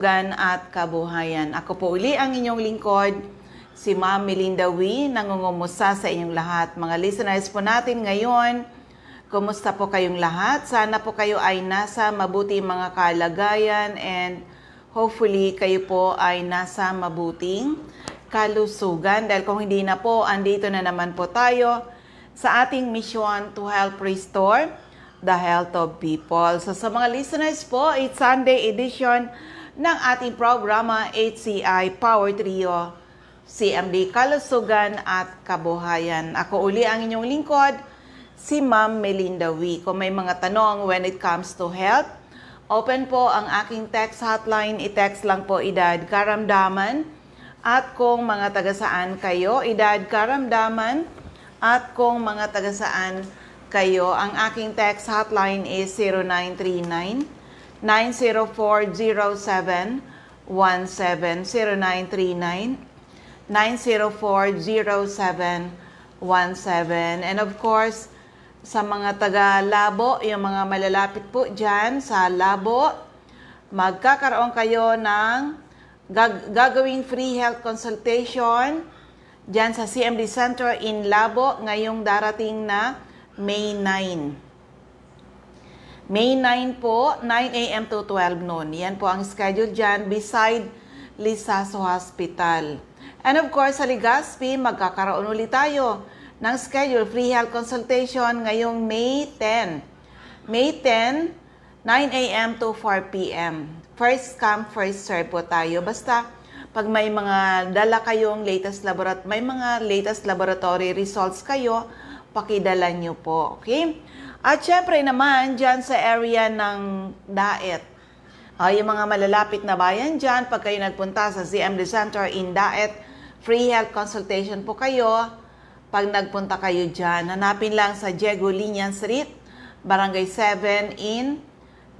At kabuhayan. Ako po uli ang inyong lingkod, si Ma'am Melinda Wee, nangungumusta sa inyong lahat. Mga listeners po natin ngayon, kumusta po kayong lahat? Sana po kayo ay nasa mabuting mga kalagayan and hopefully kayo po ay nasa mabuting kalusugan. Dahil kung hindi na po, andito na naman po tayo sa ating mission to help restore the health of people. So sa mga listeners po, it's Sunday edition ng ating programa HCI Power Trio, CMD Kalusugan at Kabuhayan. Ako uli ang inyong lingkod, si Ma'am Melinda Wee. Kung may mga tanong when it comes to health, open po ang aking text hotline. I-text lang po edad karamdaman. At kung mga taga-saan kayo, edad karamdaman. At kung mga taga-saan kayo, ang aking text hotline is 0939 9040717 0939 9040717. And of course, sa mga taga-Labo, yung mga malalapit po dyan sa Labo, magkakaroon kayo ng gagawing free health consultation dyan sa CMD Center in Labo ngayong darating na May 9. May 9 po, 9 a.m. to 12 noon. Yan po ang schedule dyan beside Lisaso Hospital. And of course, sa Legazpi, magkakaroon ulit tayo ng schedule free health consultation ngayong May 10. May 10, 9 a.m. to 4 p.m. First come, first serve po tayo. Basta, pag may mga dala kayong may mga latest laboratory results kayo, pakidala nyo po. Okay? At syempre naman, dyan sa area ng Daet, yung mga malalapit na bayan dyan, pag kayo nagpunta sa CMD Center in Daet, free health consultation po kayo. Pag nagpunta kayo dyan, hanapin lang sa Diego Linian Street, Barangay 7 in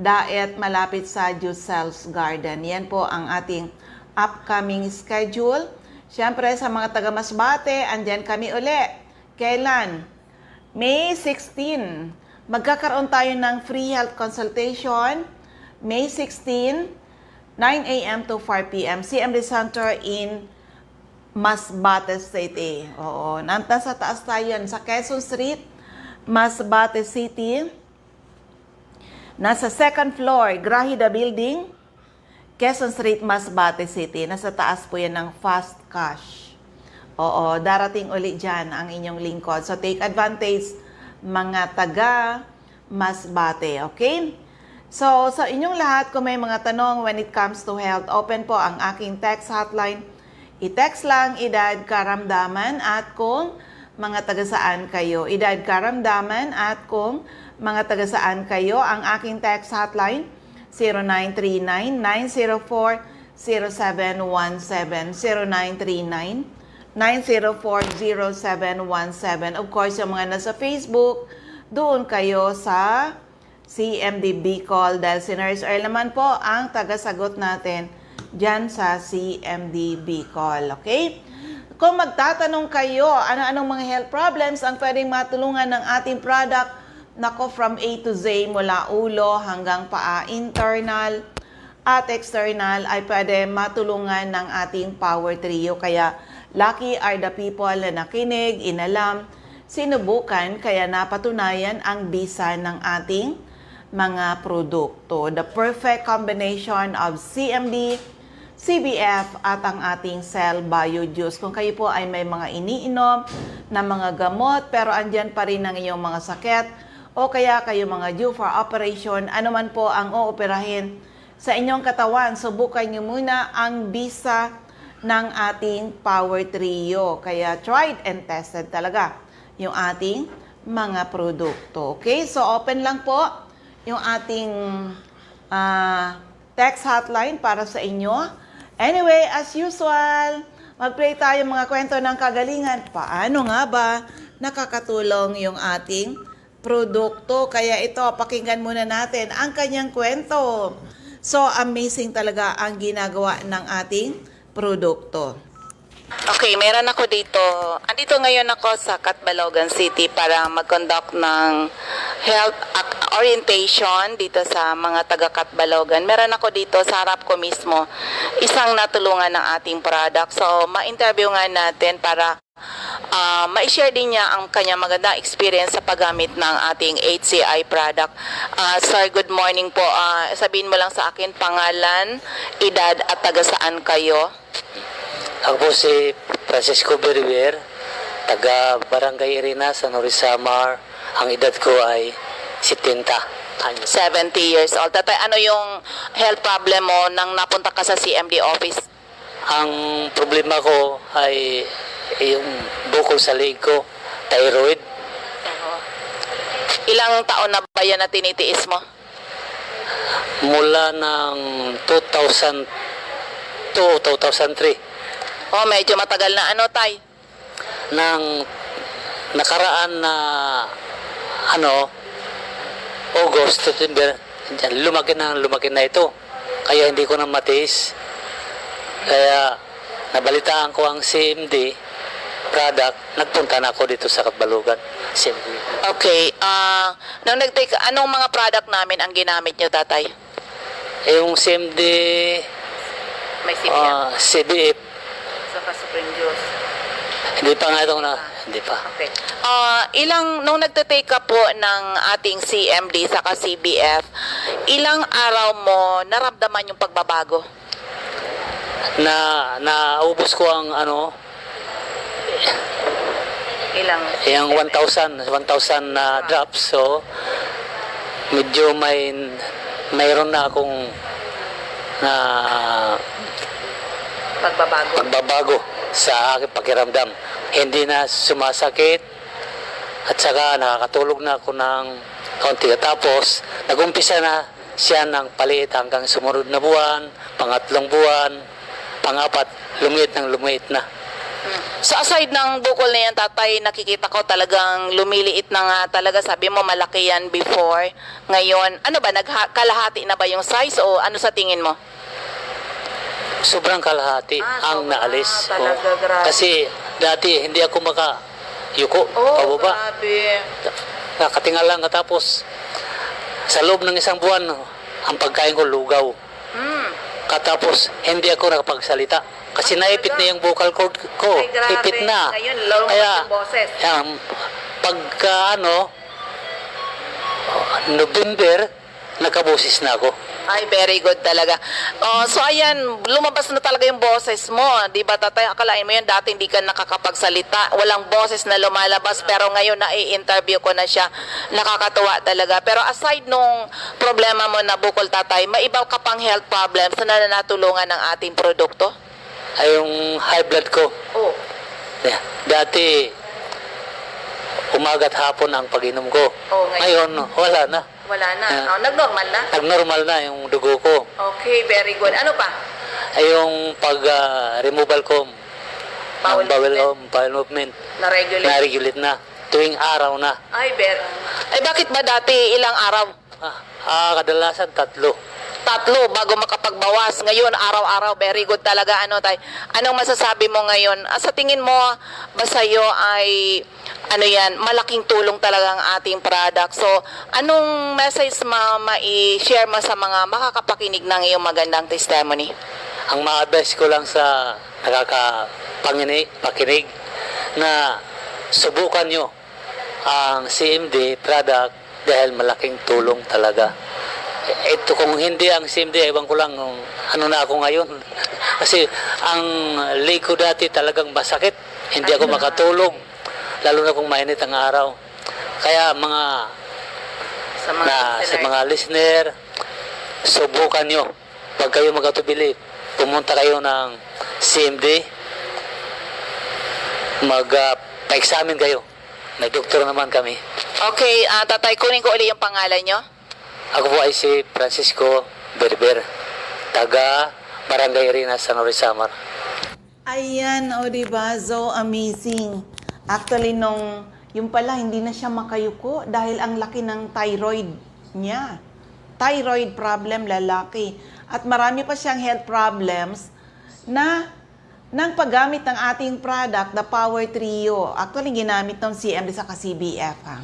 Daet, malapit sa Jusel's Garden. Yan po ang ating upcoming schedule. Syempre sa mga taga Masbate, andyan kami uli. Kailan? May 16. Magkakaroon tayo ng free health consultation, May 16, 9 a.m. to 4 p.m. CMD Center in Masbate City. Oo, nasa taas tayo yan, sa Quezon Street, Masbate City. Nasa second floor, Grahida Building, Quezon Street, Masbate City. Nasa taas po yan ng Fast Cash. Oo, darating ulit dyan ang inyong lingkod. So take advantage, mga taga Masbate, okay? So, sa inyong lahat, kung may mga tanong when it comes to health, open po ang aking text hotline. I-text lang edad karamdaman at kung mga taga-saan kayo. Edad karamdaman at kung mga taga-saan kayo. Ang aking text hotline, 0939-904-0717. 0939-904-0717. Of course, yung mga nasa Facebook, doon kayo sa CMD Bicol dahil si Nurse Earl naman po ang tagasagot natin dyan sa CMD Bicol. Okay? Kung magtatanong kayo, ano-anong mga health problems ang pwedeng matulungan ng ating product, nako from A to Z, mula ulo hanggang paa, internal at external, ay pwede matulungan ng ating Power Trio. Kaya, lucky are the people na nakinig, inalam, sinubukan, kaya napatunayan ang bisa ng ating mga produkto. The perfect combination of CMD, CBF, at ang ating Cell Bio Juice. Kung kayo po ay may mga iniinom na mga gamot, pero andyan pa rin ang iyong mga sakit, o kaya kayo mga due for operation, ano man po ang ooperahin sa inyong katawan, subukan nyo muna ang bisa ng ating Power Trio. Kaya tried and tested talaga yung ating mga produkto. Okay? So, open lang po yung ating text hotline para sa inyo. Anyway, as usual, mag-play tayo mga kwento ng kagalingan. Paano nga ba nakakatulong yung ating produkto? Kaya ito, pakinggan muna natin ang kanyang kwento. So, amazing talaga ang ginagawa ng ating produkto. Okay, meron ako dito. Andito ngayon ako sa Catbalogan City para mag-conduct ng health orientation dito sa mga taga Catbalogan. Meron ako dito sa harap ko mismo isang natulungan ng ating product. So, ma-interview nga natin para ma-share din niya ang kanyang magandang experience sa paggamit ng ating HCI product. Sir, good morning po. Sabihin mo lang sa akin pangalan, edad at taga saan kayo? Ako po si Francisco Beriver, taga Barangay Irina, San Samar. Ang edad ko ay 70 anyos. 70 years old. Tatay, ano yung health problem mo nang napunta ka sa CMD office? Ang problema ko ay yung bukol sa leg ko, thyroid. Ilang taon na ba yan na tinitiis mo? Mula ng 2002, 2003. Oh, medyo matagal na ano, tay? Nang nakaraan na August, September, lumaki na ito. Kaya hindi ko na matiis. Kaya nabalitaan ko ang CMD product, nagpunta na ako dito sa Catbalogan. CMD. Okay, nung nag-take, anong mga product namin ang ginamit nyo, tatay? Yung CMD, May CBF, Saka Supreme Juice. hindi pa nga ito hindi pa. Okay. Nung nagte-take ka po ng ating CMD saka CBF, ilang araw mo naramdaman yung pagbabago? Naubos ko ang yung 1,000 na drops, so medyo mayroon na akong pagbabago sa aking pakiramdam. Hindi na sumasakit at saka nakakatulog na ako ng kaunti. Tapos nagumpisa na siya ng paliit hanggang sumunod na buwan, pangatlong buwan, pangapat, lumiit na. So aside ng bukol na yan, tatay, nakikita ko talagang lumiliit na nga talaga. Sabi mo malaki yan before. Ngayon, ano ba, kalahati na ba yung size o ano sa tingin mo? Sobrang kalahati ang naalis. Talaga, grabe. Kasi dati hindi ako makayuko pababa. Grabe. Nakatingal lang katapos sa loob ng isang buwan ang pagkain ko lugaw. Katapos hindi ako nakapagsalita kasi naipit na yung vocal cord ko. Ay, grabe. Ipit na. Ngayon, lumabas Kaya yung boses. pagka November, nakaboses na ako. Ay, very good talaga. So ayan, lumabas na talaga yung boses mo. Di ba, tatay? Akalain mo yan, dati hindi ka nakakapagsalita. Walang boses na lumalabas. Pero ngayon, na-i-interview ko na siya. Nakakatuwa talaga. Pero aside nung problema mo na bukol, tatay, may iba ka pang health problems na natulungan ng ating produkto? Ay, yung high blood ko. Oh. Dati, umagat hapon ang pag-inom ko. Oh, ngayon, wala na. Wala na. Nag-normal na? Nag-normal na yung dugo ko. Okay, very good. Ano pa? Ay yung pag-removal ko bowel movement. Na-regulate na. Tuwing araw na. Ay, bakit ba dati ilang araw? Kadalasan 3. 3 bago makapagbawas. Ngayon, araw-araw, very good talaga. Tay? Anong masasabi mo ngayon? Sa tingin mo, ba sa'yo ay malaking tulong talaga ang ating product. So, anong message ma-i-share mo sa mga makakapakinig ng iyong magandang testimony? Ang ma-advise ko lang sa nakakapakinig na subukan nyo ang CMD product dahil malaking tulong talaga. Ito kung hindi ang CMD, ewan ko lang ano na ako ngayon. Kasi ang leg ko dati talagang masakit. Hindi ako makatulog. Lalo na kung mainit ang araw. Kaya sa mga listener, subukan nyo. Pag kayo magkatubili, pumunta kayo ng CMD, pa-examine kayo. May doktor naman kami. Okay, tatay, kunin ko ulit yung pangalan nyo. Ako po ay si Francisco Berber, taga Barangay Irina, San Samar. Ayan, diba? So amazing. Actually, yung pala, hindi na siya makayuko dahil ang laki ng thyroid niya. Thyroid problem, lalaki. At marami pa siyang health problems na ng paggamit ng ating product, the Power Trio. Actually, ginamit ng CMD sa CBF, ha?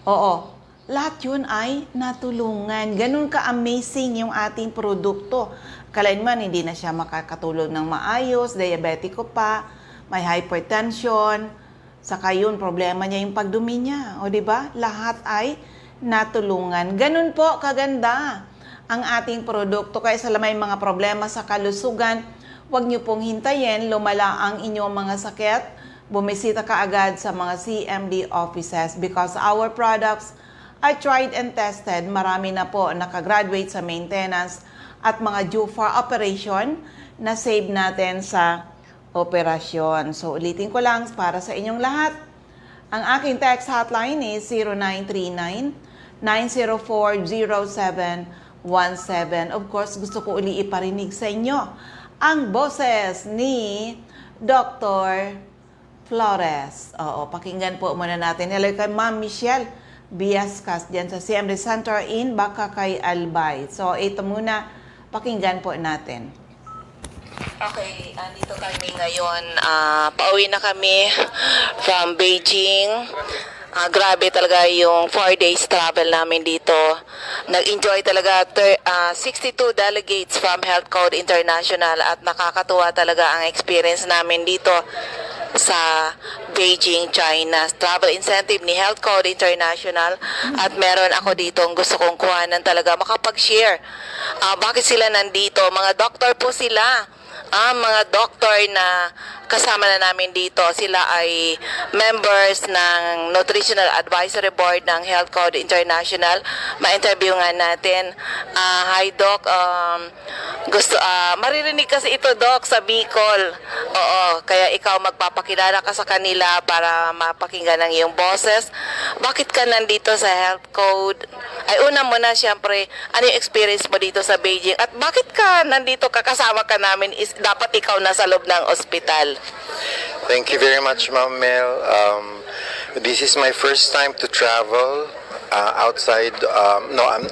Oo. Lahat yun ay natulungan. Ganun ka-amazing yung ating produkto. Kalain man, hindi na siya makakatulog ng maayos, diabetiko pa, may hypertension, saka yun, problema niya yung pagdumi niya. O, di ba? Lahat ay natulungan. Ganun po kaganda ang ating produkto. Kaya sa may mga problema sa kalusugan, huwag niyo pong hintayin, lumala ang inyong mga sakit, bumisita ka agad sa mga CMD offices because our products are tried and tested. Marami na po nakagraduate sa maintenance at mga due for operation na save natin sa operasyon. So, ulitin ko lang para sa inyong lahat. Ang aking text hotline is 0939-904-0717. Of course, gusto ko uli iparinig sa inyo ang boses ni Dr. Flores. Oo, pakinggan po muna natin. Hello kay Ma'am Michelle Biascas dyan sa CMD Center in Bacacay, Albay. So, ito muna, pakinggan po natin. Okay, andito kami ngayon. Pauwi na kami from Beijing. Grabe talaga yung 4 days travel namin dito. Nag-enjoy talaga 62 delegates from Health Code International at nakakatuwa talaga ang experience namin dito sa Beijing, China. Travel incentive ni Health Code International at meron ako dito gusto kong kuhanan talaga makapag-share. Bakit sila nandito? Mga doktor po sila. Mga doktor na kasama na namin dito, sila ay members ng Nutritional Advisory Board ng Health Code International. Ma-interview nga natin. Hi Doc, maririnig kasi ito Doc sa Bicol. Oo, kaya ikaw magpapakilala ka sa kanila para mapakinggan ng iyong boses. Bakit ka nandito sa Health Code? Ay una muna siyempre, ano yung experience mo dito sa Beijing? At bakit ka nandito kakasama ka namin is dapat ikaw nasa loob ng ospital? Thank you very much, Ma'am Mel. This is my first time to travel outside.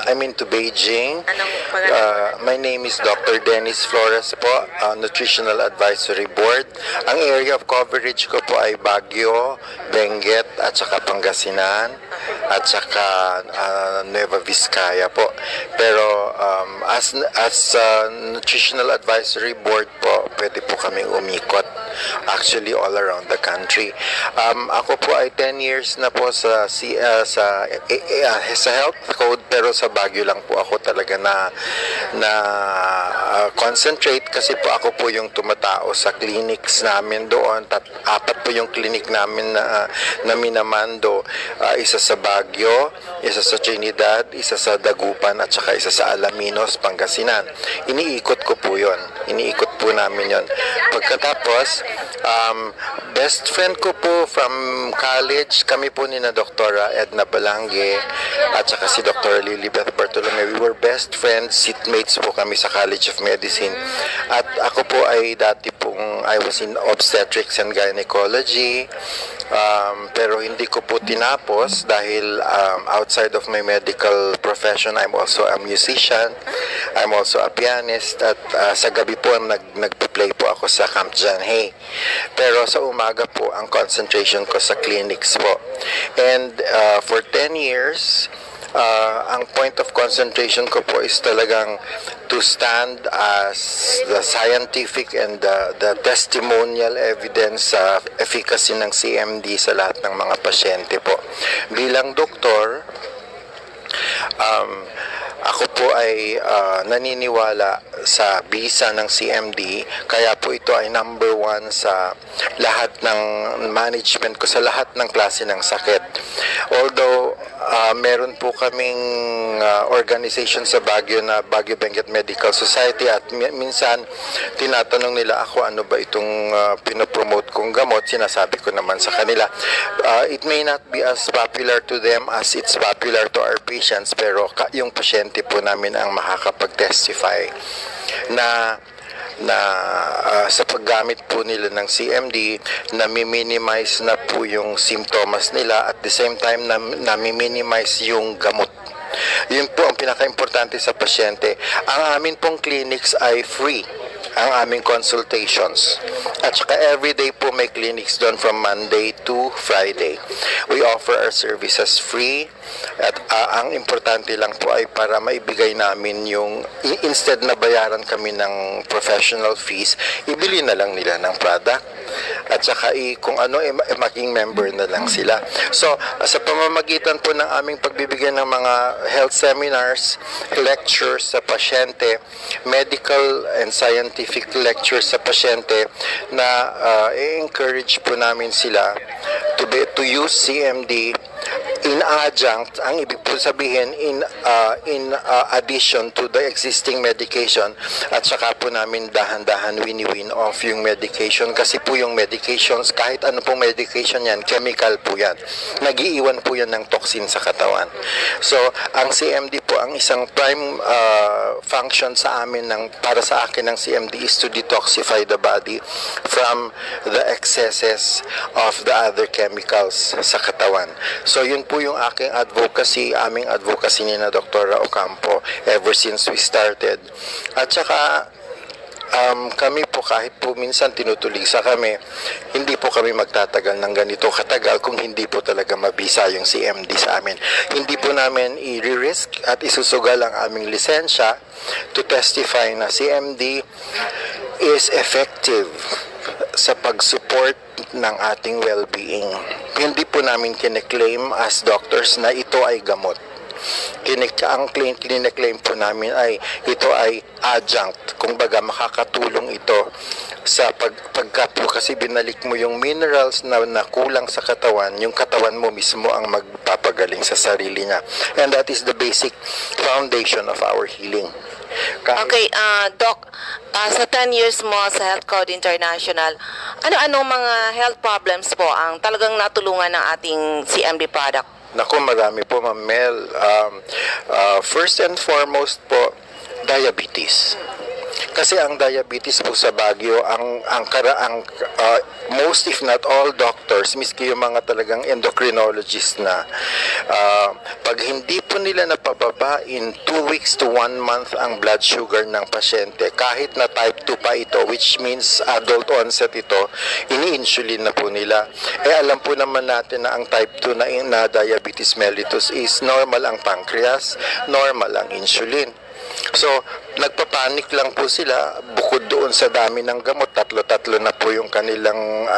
I'm into Beijing. Anong pangalan? My name is Dr. Dennis Flores po, Nutritional Advisory Board. Ang area of coverage ko po ay Baguio, Benguet, at saka Pangasinan, at saka Nueva Vizcaya po. Pero as Nutritional Advisory Board po, pwede po kaming umikot actually all around the country. Ako po ay 10 years na po sa Health Code, pero sa Baguio lang po ako talaga na concentrate kasi po ako po yung tumatao sa clinics namin doon. Apat po yung clinic namin na minamando. Isa sa Baguio, isa sa Trinidad, isa sa Dagupan, at saka isa sa Alaminos, Pangasinan. Iniikot ko po yun. Iniikot po namin yun. Pagkatapos, best friend ko po from college, kami po ni na Dr. Edna Balangge at saka si Dr. Lilibeth Bartolome. We were best friends, seatmates po kami sa College of Medicine. At ako po ay dati pong, I was in obstetrics and gynecology, pero hindi ko po tinapos dahil outside of my medical profession, I'm also a musician, I'm also a pianist, at sa gabi po nagpa-play po ako sa Camp John Hay. Pero sa umaga po, ang concentration ko sa clinics po. And for 10 years, ang point of concentration ko po is talagang to stand as the scientific and the testimonial evidence sa efficacy ng CMD sa lahat ng mga pasyente po. Bilang doktor, ako po ay naniniwala sa bisa ng CMD, kaya po ito ay number 1 sa lahat ng management ko, sa lahat ng klase ng sakit. Although meron po kaming organization sa Baguio na Baguio Benguet Medical Society, at minsan tinatanong nila ako ano ba itong pinopromote kong gamot. Sinasabi ko naman sa kanila, it may not be as popular to them as it's popular to our patients, pero yung pasyente po namin ang makakapag-testify na sa paggamit po nila ng CMD, nami-minimize na po yung symptoms nila, at the same time nami-minimize yung gamot. Yun po ang pinaka-importante sa pasyente. Ang amin pong clinics ay free. ang aming consultations. At saka everyday po may clinics doon from Monday to Friday. We offer our services free at ang importante lang po ay para maibigay namin yung instead na bayaran kami ng professional fees, ibili na lang nila ng product at saka kung ano maging member na lang sila. So sa pamamagitan po ng aming pagbibigay ng mga health seminars, lectures sa pasyente, medical and scientific lectures sa pasyente na i-encourage po namin sila to use CMD in adjunct, ang ibig po sabihin in addition to the existing medication, at saka po namin dahan-dahan wini-win off yung medication kasi po yung medications, kahit ano pong medication yan, chemical po yan. Nag-iiwan po yan ng toxin sa katawan. So, ang CMD po, ang isang prime function sa amin, para sa akin ng CMD is to detoxify the body from the excesses of the other chemicals sa katawan. So, yun po yung aking aming advocacy ni na Dr. Ocampo ever since we started. At saka, kami po kahit po minsan tinutulisa kami, hindi po kami magtatagal ng ganito katagal kung hindi po talaga mabisa yung CMD sa amin. Hindi po namin i-risk at isusugal ang aming lisensya to testify na CMD is effective sa pag-support ng ating well-being. Hindi po namin kine-claim as doctors na ito ay gamot. Ang kine-claim po namin ay ito ay adjunct. Kung baga makakatulong ito sa pagka po kasi binalik mo yung minerals na kulang sa katawan, yung katawan mo mismo ang magpapagaling sa sarili niya. And that is the basic foundation of our healing. Okay, Doc, sa 10 years mo sa Health Code International, ano-ano mga health problems po ang talagang natulungan ng ating CMD product? Naku, marami po, Ma'am Mel. First and foremost po, diabetes. Kasi ang diabetes po sa Baguio, most if not all doctors, miski yung mga talagang endocrinologist na, pag hindi po nila napababa in 2 weeks to 1 month ang blood sugar ng pasyente, kahit na type 2 pa ito, which means adult onset ito, ini-insulin na po nila. Alam po naman natin na ang type 2 na diabetes mellitus is normal ang pancreas, normal ang insulin. So, nagpapanik lang po sila bukod doon sa dami ng gamot. Tatlo na po yung kanilang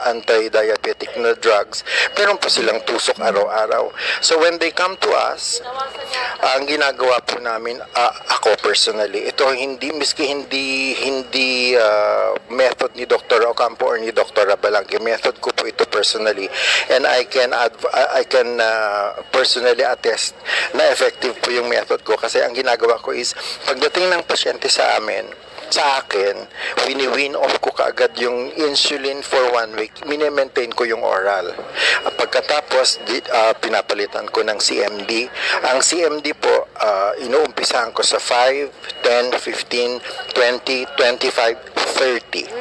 anti-diabetic na drugs. Meron po silang tusok araw-araw. So, when they come to us, ang ginagawa po namin, ako personally, ito miski hindi method ni Dr. Ocampo or ni Dr. Abalangke, method ko po ito personally. And I can personally attest na effective po yung method ko kasi ang ginagawa ko is pagdating ng pasyente sa akin, wini-win off ko kaagad yung insulin for 1 week. Mini-maintain ko yung oral. Pagkatapos, pinapalitan ko ng CMD. Ang CMD po, inuumpisahan ko sa 5, 10, 15, 20, 25, 30.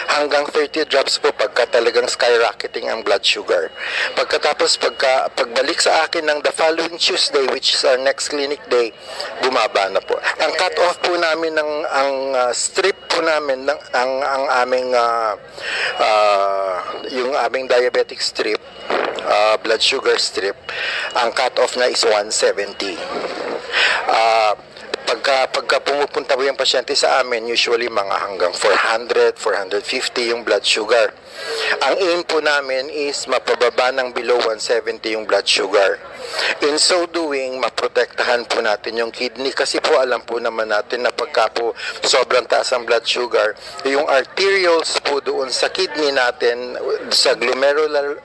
Hanggang 30 drops po pagka talagang skyrocketing ang blood sugar. Pagkatapos, pagbalik sa akin ng the following Tuesday, which is our next clinic day, bumaba na po. Ang cut-off po namin ang strip po namin ang aming yung aming diabetic strip, blood sugar strip, ang cut-off na is 170. Pagka pumupunta po yung pasyente sa amin, usually mga hanggang 400, 450 yung blood sugar. Ang aim po namin is mapababa ng below 170 yung blood sugar. In so doing, maprotektahan po natin yung kidney kasi po alam po naman natin na pagka po sobrang taas ang blood sugar, yung arterioles po doon sa kidney natin, sa glomerular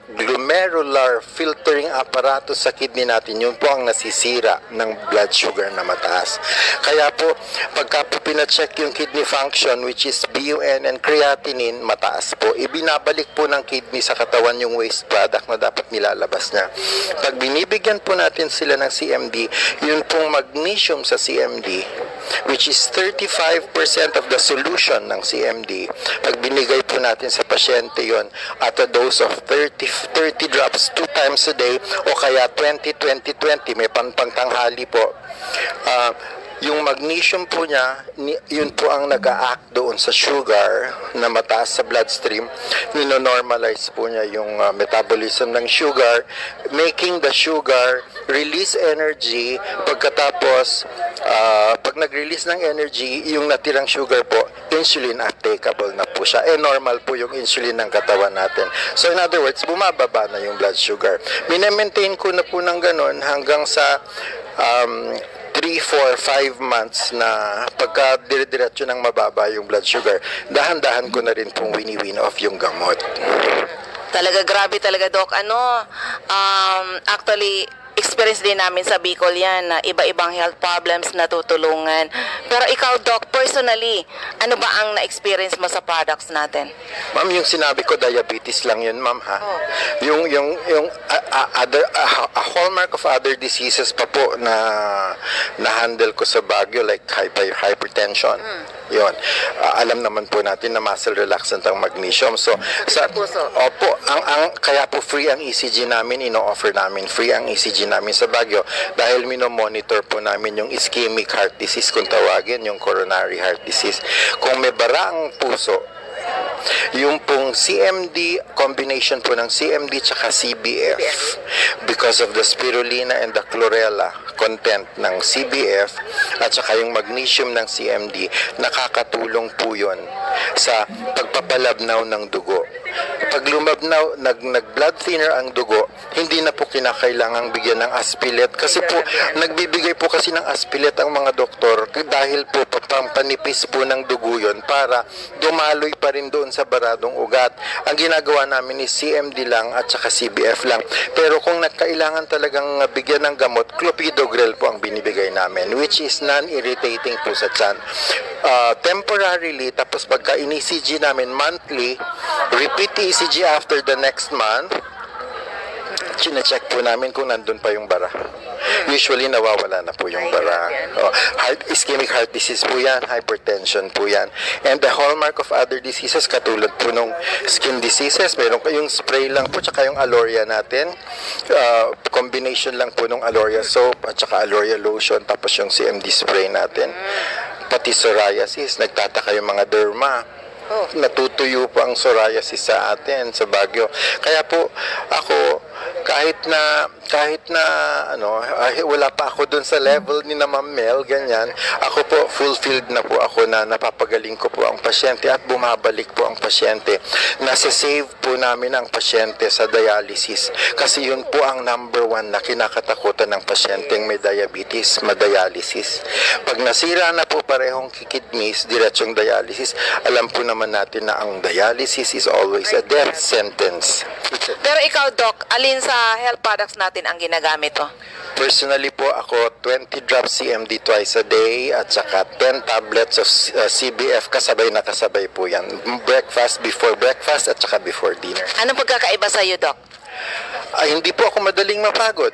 filtering apparatus sa kidney natin, yun po ang nasisira ng blood sugar na mataas. Kaya po, pagka po pina-check yung kidney function, which is BUN and creatinine, mataas po. Ibinabalik po ng kidney sa katawan yung waste product na dapat nilalabas niya. Pag binibigyan po natin sila ng CMD, yun pong magnesium sa CMD, which is 35% of the solution ng CMD. Pag binigay po natin sa pasyente yon at a dose of 30 drops 2 times a day o kaya 20-20-20, may pangtanghali po, Yung magnesium po niya, yun po ang nag-a-act doon sa sugar na mataas sa bloodstream. Nino-normalize po niya yung metabolism ng sugar, making the sugar release energy. Pagkatapos, pag nag-release ng energy, yung natirang sugar po, insulin applicable na po siya. Normal po yung insulin ng katawan natin. So in other words, bumababa na yung blood sugar. Minemaintain ko na po ng ganun hanggang sa 3, 4, 5 months na pagka dire-diretso ng mababa yung blood sugar, dahan-dahan ko na rin pong wini-win off yung gamot. Talaga, grabe talaga, Doc. Actually, experience din namin sa Bicol yan na iba-ibang health problems na tutulungan. Pero ikaw, Doc, personally, ano ba ang na-experience mo sa products natin? Ma'am, yung sinabi ko, diabetes lang yun, ma'am, ha? Oh. A hallmark of other diseases pa po na handle ko sa Baguio, like hypertension. Yun. Alam naman po natin na muscle relaxant ang magnesium. So, puso. opo, kaya po free ang ECG namin, ino-offer namin free ang ECG namin sa Baguio dahil mino-monitor po namin yung ischemic heart disease kung tawagin, yung coronary heart disease. Kung may bara ang puso, yung pong CMD, combination po ng CMD tsaka CBF, because of the spirulina and the chlorella content ng CBF at saka yung magnesium ng CMD, nakakatulong po yun sa pagpapalabnaw ng dugo. Pag lumabnaw, nag-blood thinner ang dugo, hindi na po kinakailangang bigyan ng aspilet kasi po, nagbibigay po kasi ng aspilet ang mga doktor dahil po panipis po ng dugo yun para dumaloy pa rin doon sa baradong ugat. Ang ginagawa namin is CMD lang at saka CBF lang. Pero kung nagkailangan talagang bigyan ng gamot, clopidogrel po ang binibigay namin, which is non-irritating po sa tiyan. Temporarily, tapos pagka in-ECG namin monthly, repeat ECG after the next month, chine-check po namin kung nandun pa yung bara. Usually, nawawala na po yung bara. Ischemic heart disease po yan, hypertension po yan. And the hallmark of other diseases, katulad po nung skin diseases, meron kayong spray lang po, tsaka yung Aloria natin. Combination lang po nung Aloria soap, at tsaka Aloria lotion, tapos yung CMD spray natin. Pati psoriasis, nagtataka yung mga derma. Natutuyo po ang psoriasis sa atin sa Baguio. Kaya po ako kahit na wala pa ako dun sa level ni na Ma'am Mel, ganyan, ako po fulfilled na po ako na napapagaling ko po ang pasyente at bumabalik po ang pasyente. Nasa-save po namin ang pasyente sa dialysis kasi yun po ang number 1 na kinakatakutan ng pasyenteng may diabetes, madialysis. Pag nasira na po parehong kidneys, diretsong dialysis, alam po naman natin na ang dialysis is always a death sentence. Pero ikaw, Doc, alin sa health products natin ang ginagamit mo? Personally po ako, 20 drops CMD twice a day at saka 10 tablets of CBF kasabay na kasabay po yan. Breakfast, before breakfast at saka before dinner. Anong pagkakaiba sa iyo, Doc? Hindi po ako madaling mapagod.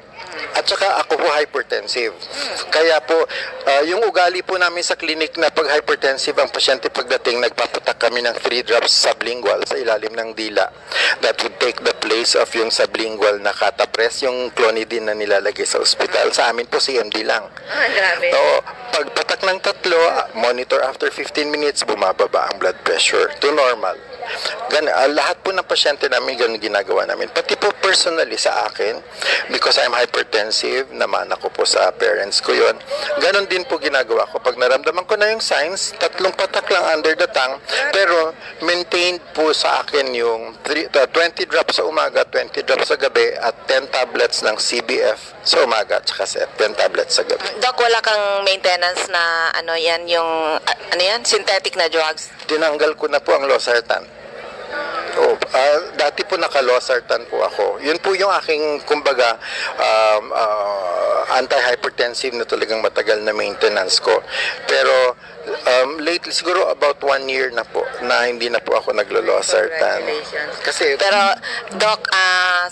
At saka ako po hypertensive. Kaya po, yung ugali po namin sa clinic na pag hypertensive ang pasyente pagdating, nagpapatak kami ng 3 drops sublingual sa ilalim ng dila. That would take the place of yung sublingual na catapres, yung clonidine na nilalagay sa ospital. Sa amin po CMD lang. Grabe. So, pagpatak ng 3, monitor after 15 minutes, bumababa ang blood pressure to normal. Lahat po ng pasyente namin ganun ginagawa namin. Pati po personally sa akin, because I'm hypertensive, naman ako po sa parents ko yon. Ganun din po ginagawa ko. Pag naramdaman ko na yung signs, 3 patak lang under the tongue, pero maintained po sa akin yung 20 drops sa umaga, 20 drops sa gabi, at 10 tablets ng CBF sa umaga, at saka 10 tablets sa gabi. Doc, wala kang maintenance na synthetic na drugs? Tinanggal ko na po ang losartan. Dati po naka-losartan po ako. Yun po yung aking, kumbaga, anti-hypertensive na talagang matagal na maintenance ko. Pero lately, siguro about 1 year na po na hindi na po ako naglo-losartan. Congratulations. Kasi, Pero, Doc,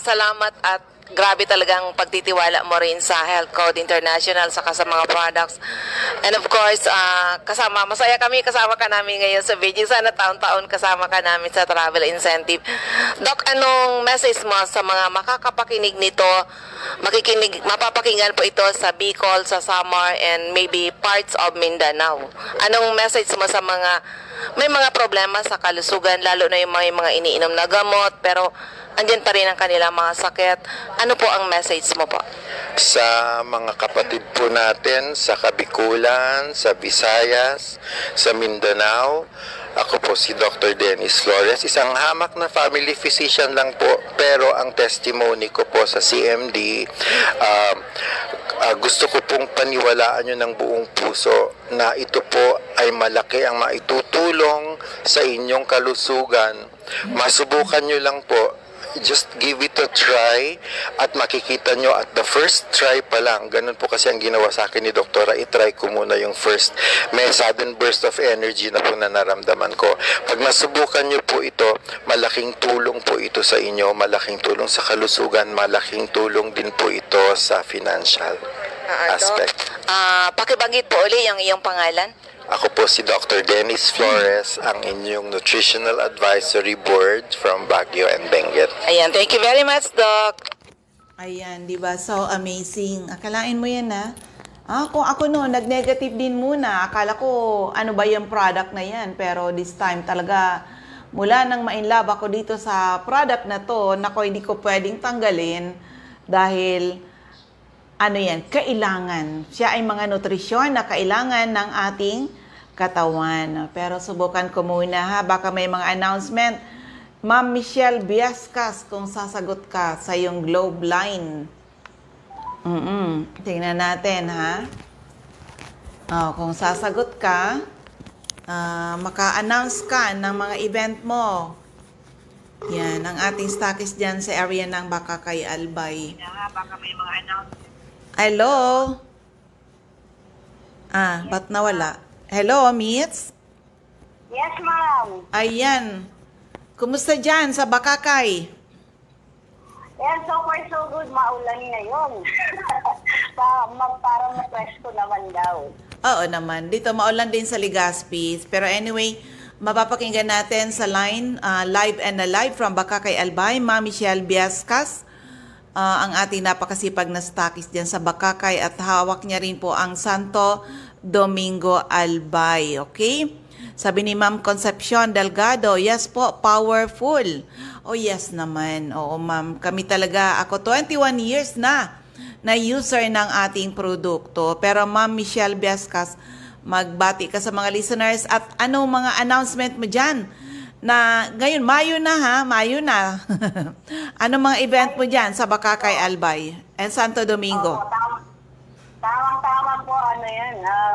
salamat at grabe talagang pagtitiwala mo rin sa Health Code International saka sa mga products. And of course, masaya kami kasama ka namin ngayon sa Beijing. Sana taon-taon kasama ka namin sa travel incentive. Doc, anong message mo sa mga makakapakinig nito? Mapapakinggan po ito sa Bicol, sa Samar, and maybe parts of Mindanao. Anong message mo sa mga may mga problema sa kalusugan, lalo na yung mga iniinom na gamot, pero andyan pa rin ang kanilang mga sakit? Ano po ang message mo po? Sa mga kapatid po natin sa Kabikulan, sa Visayas, sa Mindanao, ako po si Dr. Dennis Flores, isang hamak na family physician lang po, pero ang testimony ko po sa CMD, gusto ko pong paniwalaan nyo ng buong puso na ito po ay malaki ang maitutulong sa inyong kalusugan. Masubukan nyo lang po. Just give it a try at makikita nyo at the first try pa lang. Ganun po kasi ang ginawa sa akin ni Doktora. I-try ko muna yung first. May sudden burst of energy na po na naramdaman ko. Pag nasubukan nyo po ito, malaking tulong po ito sa inyo. Malaking tulong sa kalusugan. Malaking tulong din po ito sa financial aspect. Pakibanggit po uli yung iyong pangalan. Ako po si Dr. Dennis Flores, ang inyong Nutritional Advisory Board from Baguio and Benguet. Ayan, thank you very much, Doc. Ayan, di ba? So amazing. Akalain mo yan, ha? Kung ako noon, nag-negative din muna. Akala ko, ano ba yung product na yan? Pero this time talaga, mula nang ma-inlove ako dito sa product na to, nako, hindi ko pwedeng tanggalin dahil ano yan, kailangan. Siya ay mga nutrisyon na kailangan ng ating katawan. Pero subukan ko muna, ha, baka may mga announcement. Ma'am Michelle Biascas, kung sasagot ka sa iyong Globe line. Tingnan natin, ha. Kung sasagot ka, maka-announce ka ng mga event mo. Yan, ang ating stockist dyan sa area ng Bakakay Albay. Baka may mga announcement. Hello? Ba't nawala? Hello, Mitz? Yes, ma'am. Ayan. Kumusta dyan sa Bakakay? Yan, so far so good. Maulan ngayon. Parang na-presko naman daw. Oo naman. Dito maulan din sa Legazpi. Pero anyway, mapapakinggan natin sa line, live and alive from Bakakay Albay, Ma'am Michelle Biascas, ang ating napakasipag na stockist dyan sa Bakakay, at hawak niya rin po ang Santo Domingo Albay. Okay? Sabi ni Ma'am Concepcion Delgado, yes po, powerful. Oh yes naman. Oo ma'am, kami talaga, ako 21 years na user ng ating produkto. Pero Ma'am Michelle Biascas, magbati ka sa mga listeners at ano mga announcement mo dyan? Na ngayon, Mayo na, ha? Mayo na. Ano mga event mo dyan sa Bakakay Albay and Santo Domingo? Tamang-tama po,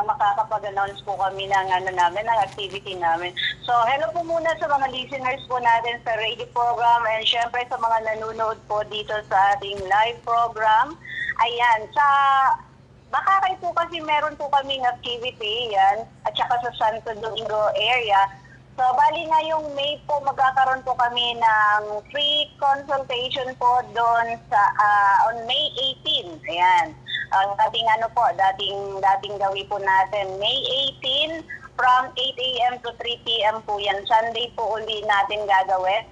makakapag-announce po kami ng ng activity namin. So, hello po muna sa mga listeners po natin sa radio program and syempre sa mga nanonood po dito sa ating live program. Ayan, sa Bakakay po kasi meron po kaming activity yan at saka sa Santo Domingo area. So, bali ngayong May po, magkakaroon po kami ng free consultation po doon sa on May 18. Ayan. Ang dating gawi po natin, May 18 from 8 a.m. to 3 p.m. po yan. Sunday po uli natin gagawin.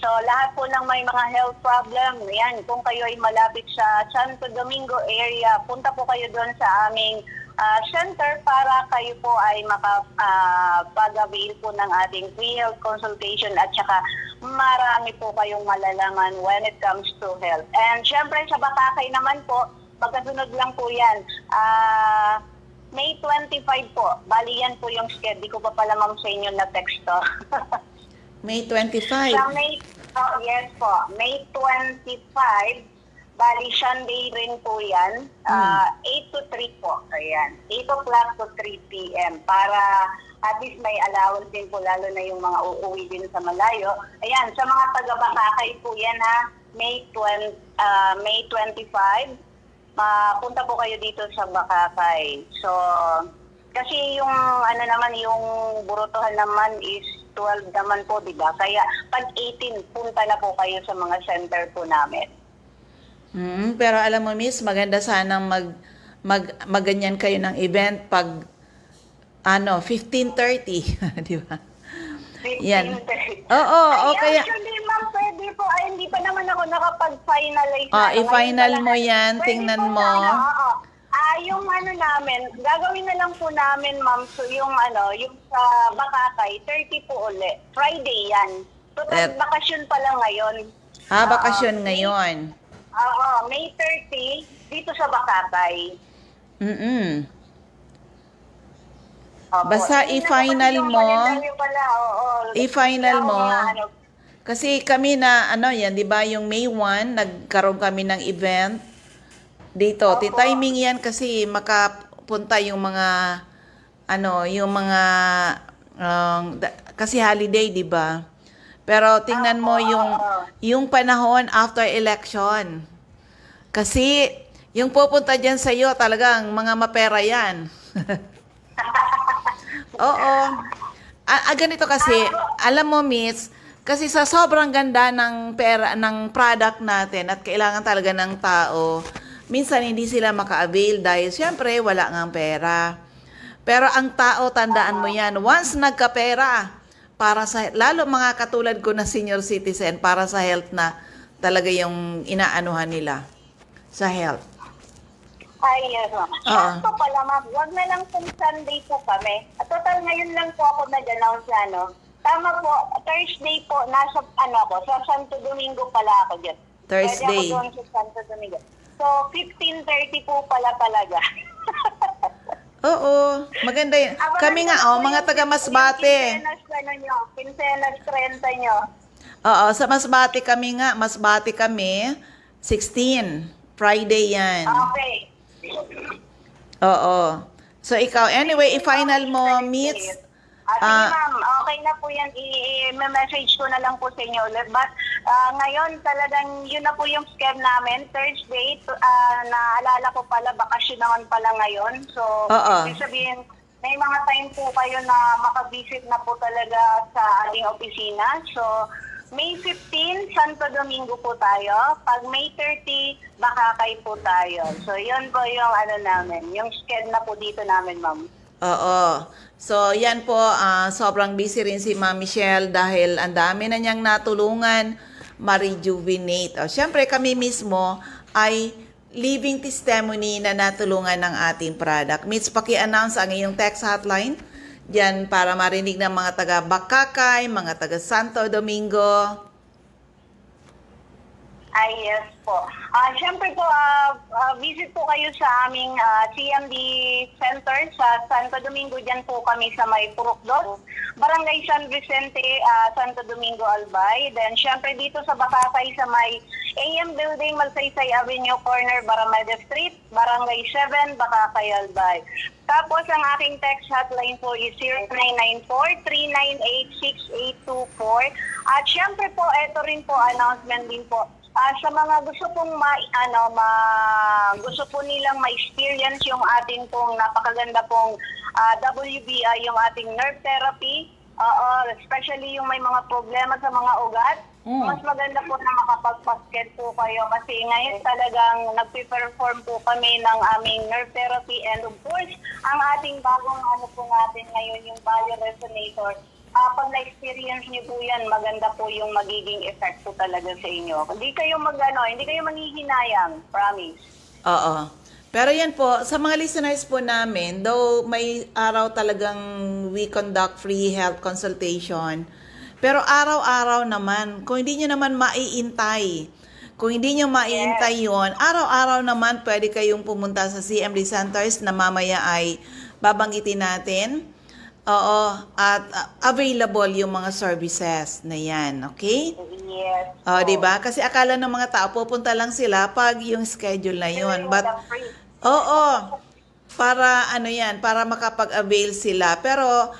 So, lahat po ng may mga health problem, yan, kung kayo ay malapit sa Santo Domingo area, punta po kayo doon sa aming center para kayo po ay makapag-avail po ng ating free health consultation at saka marami po kayong malalaman when it comes to health. And syempre sa Bakakay naman po, magkasunod lang po yan. May 25 po. Bali yan po yung schedule. Di ko pa pala ma'am sa inyo na texto. May 25. Yes po. May 25. Bali, Sunday rin po yan. 8 to 3 po. Ayan. 8 o'clock to 3 p.m. Para at least may allowance din po, lalo na yung mga uuwi din sa malayo. Ayan, sa mga taga-Bakakay po yan ha. May 25. Punta po kayo dito sa Bakakay. So, kasi yung yung burutuhan naman is 12 naman po, di ba? Kaya pag 18, punta na po kayo sa mga center po namin. Pero alam mo, Miss, maganda sanang magganyan kayo ng event pag 15:30, di ba? 15:30. Yan. Oo, kaya Actually, ma'am, pwede po. Ay, hindi pa naman ako nakapag-finalize. i-final Ngayon mo pala. yan, Pwede tingnan po mo. oo. Yung namin, gagawin na lang po namin, ma'am, so yung sa Bakakay, 30 po uli. Friday yan. Total bakasyon pa lang ngayon. Bakasyon ngayon. Oo, May 30, dito sa Bakakay. Opo. Basta Hindi na i-final naman yung mo. kalendaryo pala, oo. I-final Kaya ako mo. nga, Kasi kami na, yan, di ba, yung May 1, nagkaroon kami ng event dito. Timing yan kasi makapunta yung mga, kasi holiday, di ba? Pero tingnan mo yung panahon after election. Kasi yung pupunta dyan sa iyo, talagang mga mapera yan. Oo. Ganito kasi, alam mo, Miss, kasi sa sobrang ganda ng pera, ng product natin at kailangan talaga ng tao, minsan hindi sila maka-avail dahil syempre wala ngang pera. Pero ang tao, tandaan mo yan, once nagkapera, para sa, lalo mga katulad ko na senior citizen, para sa health na talaga yung inaanuhan nila sa health. Ay, yes, ma'am. Sakto pala, ma'am. Huwag na lang kung Sunday po kami. At total, ngayon lang po ako nag-announce na, Tama po, Thursday po, nasa, sa Santo Domingo pala ako dyan. Thursday. Pwede ako doon sa Santo Domingo. So, 15:30 po pala talaga. Oo, maganda yun. Kami nga, mga taga Masbate. Quincenas 30 nyo. Oo, sa Masbate kami nga. Masbate kami, 16. Friday yan. Okay. Oo. So, ikaw, anyway, i-final mo, meets. Sige, ma'am. Okay na po yan. I-message ko na lang po sa inyo ulit. But ngayon, talagang yun na po yung scam namin. Thursday, naalala ko pala, bakasyon naman pala ngayon. So, ibig sabihin, may mga time po kayo na makabisit na po talaga sa ating opisina. So, May 15, Santo Domingo po tayo. Pag May 30, Bakakay po tayo. So, yun po yung namin. Yung schedule na po dito namin, ma'am. Oo. So, yan po, sobrang busy rin si Ma'am Michelle dahil ang dami na niyang natulungan ma-rejuvenate. Siyempre, kami mismo ay living testimony na natulungan ng ating product. Mitch, paki-announce ang iyong text hotline dyan para marinig ng mga taga Bakakay, mga taga Santo Domingo. Ay, yes po. Siyempre po, visit po kayo sa aming CMD Center sa Santo Domingo. Diyan po kami sa may Purukdot, Barangay San Vicente, Santo Domingo, Albay. Then, siyempre dito sa Bakakay sa may AM Building, Magsaysay Avenue, corner, Barameda Street, Barangay 7, Bakakay, Albay. Tapos, ang aking text hotline po is 0994-398-6824. At siyempre po, ito rin po, announcement din po. Sa mga gusto pong gusto po nilang ma-experience yung ating pong napakaganda pong WBI, yung ating nerve therapy, especially yung may mga problema sa mga ugat, mas maganda po na makapag-basket po kayo kasi ngayon talagang nagpe-perform po kami ng aming nerve therapy and of course, ang ating bagong po natin ngayon, yung bioresonator. Pag na-experience niyo po yan, maganda po yung magiging effect po talaga sa inyo. Hindi kayo hindi kayo manghihinayang, promise. Oo. Pero yan po, sa mga listeners po namin, though may araw talagang we conduct free health consultation, pero araw-araw naman, kung hindi nyo naman maiintay, yun, araw-araw naman pwede kayong pumunta sa CMD Centers na mamaya ay babanggitin natin. Oo, at available yung mga services na yan, okay? Yes. Di ba? Kasi akala ng mga tao, pupunta lang sila pag yung schedule na yun. But, para para makapag-avail sila. Pero,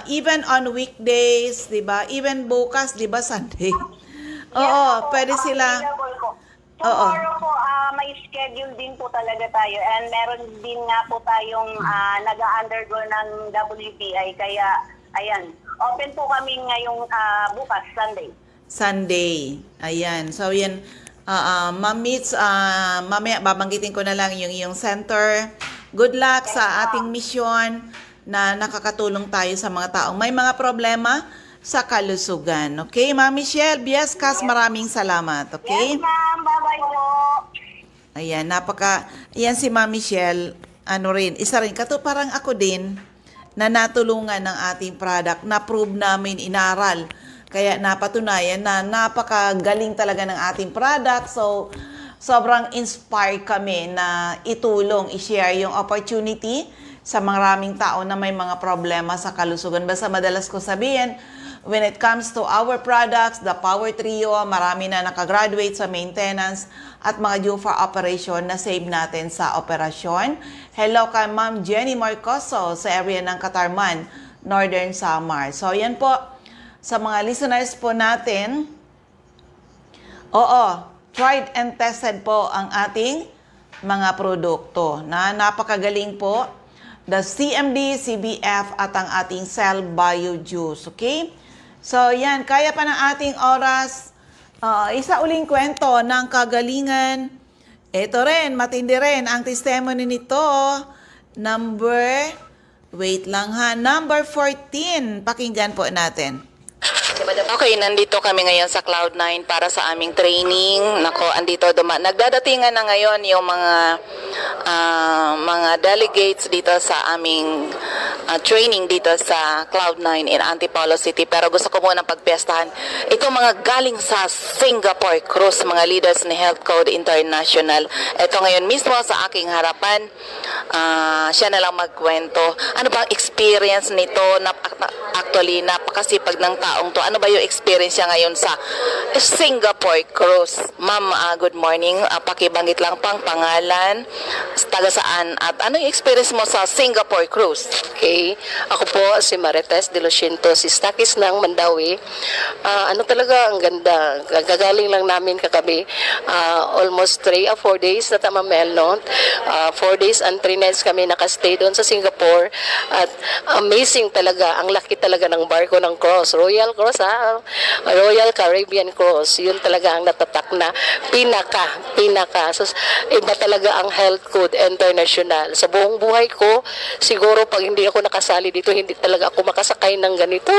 even on weekdays, di ba? Even bukas, di ba, Sunday? Pwede sila. Tomorrow po, may schedule din po talaga tayo and meron din nga po tayong nag-undergo ng WPI. Kaya, ayan, open po kami ngayong bukas, Sunday. Ayan. So, yan. Ma'am Mitz, mamaya babanggitin ko na lang yung iyong center. Good luck sa ating mission na nakakatulong tayo sa mga taong may mga problema sa kalusugan. Okay, Ma'am Michelle Biescas, maraming salamat. Okay? Yes, ma'am. Bye-bye po. Ayan, ayan si Ma'am Michelle, isa rin, parang ako din, na natulungan ng ating product, na-prove namin, inaral. Kaya napatunayan na napakagaling talaga ng ating product. So, sobrang inspired kami na itulong, i-share yung opportunity sa maraming tao na may mga problema sa kalusugan. Basta madalas ko sabihin, when it comes to our products, the Power Trio, marami na nakagraduate sa maintenance at mga due for operation na save natin sa operasyon. Hello kay Ma'am Jenny Marcoso sa area ng Katarman, Northern Samar. So, yan po. Sa mga listeners po natin, tried and tested po ang ating mga produkto na napakagaling po. The CMD, CBF at ang ating Cell Bio Juice. Okay? So, yan. Kaya pa ng ating oras. Isa uling kwento ng kagalingan. Ito rin, matindi rin ang testimony nito. Number 14. Pakinggan po natin. Okay, nandito kami ngayon sa Cloud9 para sa aming training. Nako, andito nagdadatingan na ngayon yung mga delegates dito sa aming training dito sa Cloud9 in Antipolo City. Pero gusto ko muna pagpiestahan itong mga galing sa Singapore Cruise, mga leaders ni Health Code International. Ito ngayon mismo sa aking harapan, siya na lang magkwento. Ano ba ang experience nito? Actually, napakasipag ng taong to. Ano ba yung experience niya ngayon sa Singapore Cruise? Ma'am, good morning. Pakibanggit lang pang pangalan, taga saan, at ano yung experience mo sa Singapore Cruise? Okay. Ako po si Marites de Luciento, si Stakis ng Mandawi. Ano talaga, ang ganda. Gagaling lang namin kagabi. Almost 3 or 4 days na tamamel, no? 4 days and 3 nights kami nakastay doon sa Singapore. At amazing talaga. Ang laki talaga ng barko ng Cross. Royal Cross, Royal Caribbean Cross. Yun talaga ang natatak na pinaka. So, iba talaga ang Health Code International. Sa buong buhay ko, siguro pag hindi ako nakasali dito, hindi talaga ako makasakay ng ganito.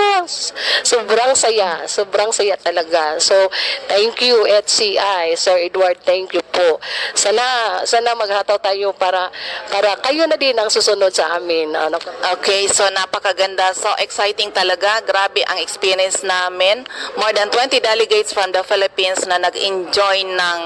Sobrang saya talaga. So, thank you, HCI, Sir Edward, thank you po. Sana maghataw tayo para kayo na din ang susunod sa amin. Okay, so napakaganda. So exciting talaga. Grabe ang experience namin. More than 20 delegates from the Philippines na nag-enjoy ng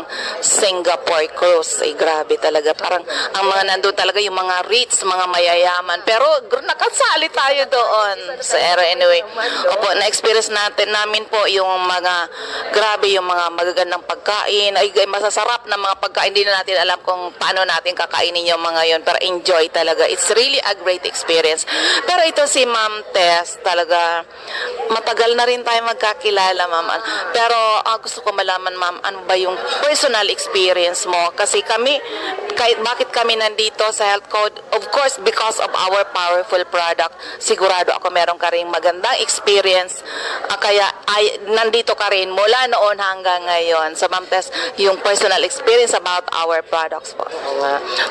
Singapore Cruise. Grabe talaga. Parang ang mga nandun talaga yung mga rich, mga mayayaman. Pero nakasali tayo doon sa era anyway. Opo, na-experience namin po yung mga grabe yung mga magagandang pagkain. Ay masasarap na mga pagkain. Hindi na natin alam kung paano natin kakainin yung mga yon, pero enjoy talaga. It's really a great experience. Pero ito si Ma'am Tess, talaga matagal na rin tayo magkakilala, Ma'am. Pero gusto ko malaman, Ma'am, ano ba yung personal experience mo? Kasi bakit kami nandito sa Health Code? Of course, because of our powerful product. Sigurado ako meron ka rin magandang experience. Kaya nandito ka rin mula noon hanggang ngayon. So, Ma'am Tess, yung personal experience about our products po.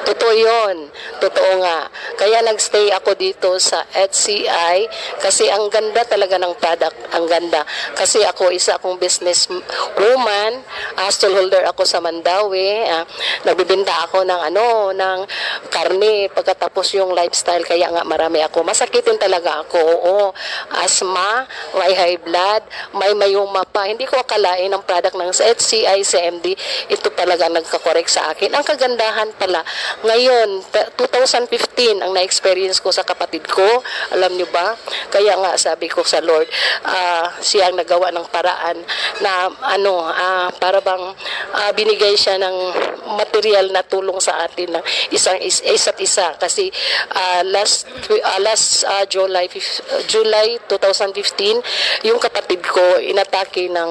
Totoo yun. Totoo nga. Kaya nagstay ako dito sa HCI kasi ang ganda talaga ng product. Ang ganda. Kasi isa akong business woman, stallholder ako sa Mandawi. Nagbibinta ako ng karne pagkatapos yung lifestyle. Kaya nga marami ako. Masakitin talaga ako. Oo. Asthma, may high blood, may mayoma pa. Hindi ko akalain ang product ng HCI, CMD. Ito talaga nagkakorek sa akin. Ang kagandahan pala, ngayon, 2015 ang na-experience ko sa kapatid ko. Alam niyo ba? Kaya nga sabi ko sa Lord, siya ang nagawa ng paraan na para bang binigay siya ng material na tulong sa atin ng isa't isa. Kasi last July 2015, yung kapatid ko inatake ng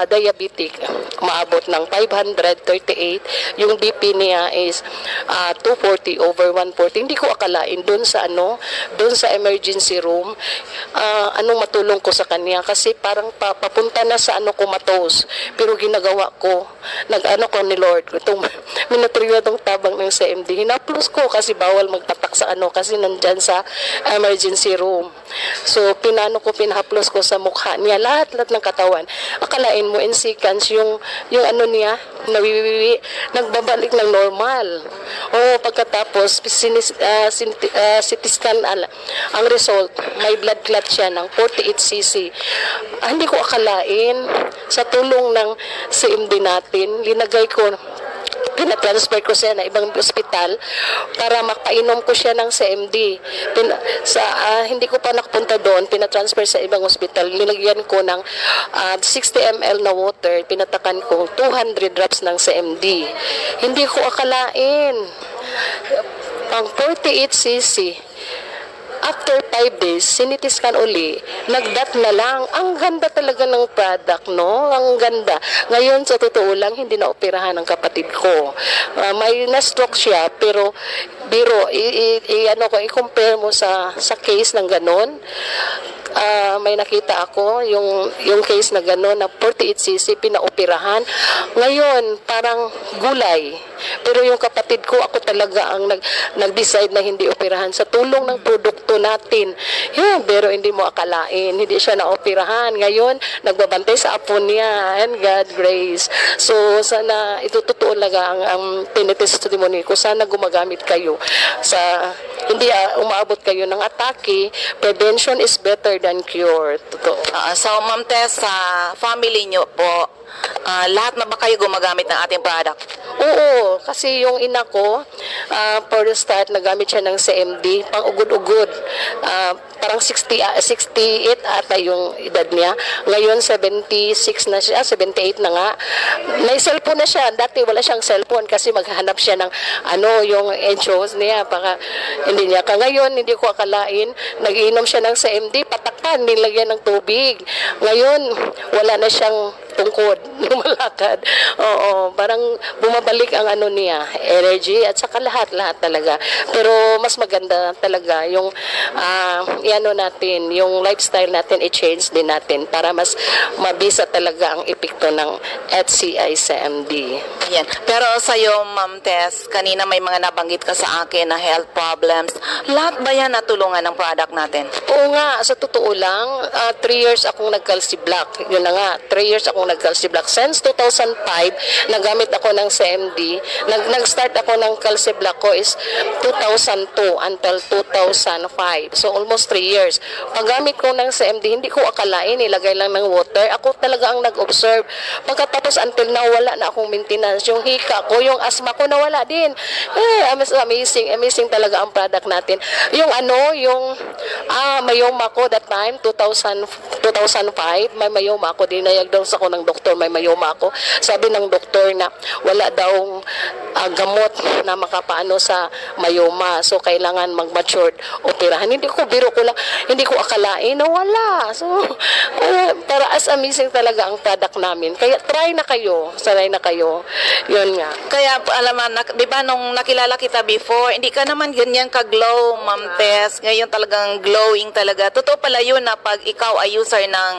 diabetic, umaabot ng 538. Yung BP niya is 240/140. Hindi ko akalain doon sa emergency room, anong matulong ko sa kanya kasi parang papunta na sa comatose. Pero ginagawa ko, ko ni Lord, itong minatriyo itong tabang ng CMD. Hinaplos ko kasi bawal magpatak sa kasi nandyan sa emergency room. So, pinahaplos ko sa mukha niya, lahat ng katawan. Akalain mo, in seconds, yung niya, nawiwiwi, nagbabalik ng normal. Pagkatapos, CT scan, ang result, may blood clot siya ng 48cc. Hindi ko akalain, sa tulong ng CMD natin, pinatransfer ko siya na ibang ospital para makainom ko siya ng CMD. Hindi ko pa nakapunta doon, pinatransfer sa ibang ospital. Nilagyan ko ng 60 ml na water, pinatakan ko 200 drops ng CMD. Hindi ko akalain. Ang 48cc, after 5 days, sinitiskan uli, nagdat na lang. Ang ganda talaga ng product, no? Ang ganda. Ngayon, sa totoo lang, hindi na operahan ng kapatid ko. May na-stroke siya, pero i-compare mo sa case ng ganon. May nakita ako yung case na gano'n na 48cc pinaoperahan. Ngayon, parang gulay. Pero yung kapatid ko, ako talaga ang nag-decide na hindi operahan sa tulong ng produkto natin. Pero hindi mo akalain, hindi siya naoperahan. Ngayon, nagbabantay sa apo niya, and God grace. So, sana itututuon laga ang tinitestimony ko. Sana gumagamit kayo hindi umaabot kayo ng atake. Prevention is better than cure. Totoo. So, Ma'am Tess, sa family nyo po, lahat na ba kayo gumagamit ng ating product? Oo, kasi yung ina ko, for the start, nagamit siya ng CMD, pang ugod-ugod. Parang 68 ata yung edad niya. Ngayon, 76 na siya, 78 na nga. May cellphone na siya. Dati wala siyang cellphone kasi maghahanap siya ng yung enchos niya. Hindi niya. Ngayon, hindi ko akalain, nag-iinom siya ng CMD, patakpan, nilagyan ng tubig. Ngayon, wala na siyang tungkod, lumalakad. Oo, parang bumabalik ang niya, energy at saka lahat talaga. Pero mas maganda talaga yung natin, yung lifestyle natin i-change din natin para mas mabisa talaga ang epekto ng HCI CMD. Yan. Pero sa'yo, Ma'am Tess, kanina may mga nabanggit ka sa akin na health problems. Lahat ba yan natulungan ng product natin? Oo nga, sa totoo lang, 3 years akong nag-calci block. Yun na nga, 3 years akong nag-calci block. Since 2005, nagamit ako ng CMD. Nag-start ako ng calci block ko is 2002 until 2005. So almost 3 years. Paggamit ko ng CMD, hindi ko akalain, ilagay lang ng water. Ako talaga ang nag-observe. Pagkatapos until now, wala na akong maintenance. Yung hika ko, yung asthma ko, nawala din. Amazing talaga ang product natin. Yung mayoma ko that time, 2005, may mayoma ako, dinayagdose ako ng doktor, may mayoma ako. Sabi ng doktor na wala daw gamot na makapaano sa mayoma. So, kailangan mag-matured operahan. Hindi ko akalain na wala. So, para as amazing talaga ang product namin. Kaya try na kayo. Yun nga. Kaya, di ba nung nakilala kita before, hindi ka naman ganyan ka-glow, Ma'am Tess. Ngayon talagang glowing talaga. Totoo pala yun na pag ikaw ay user ng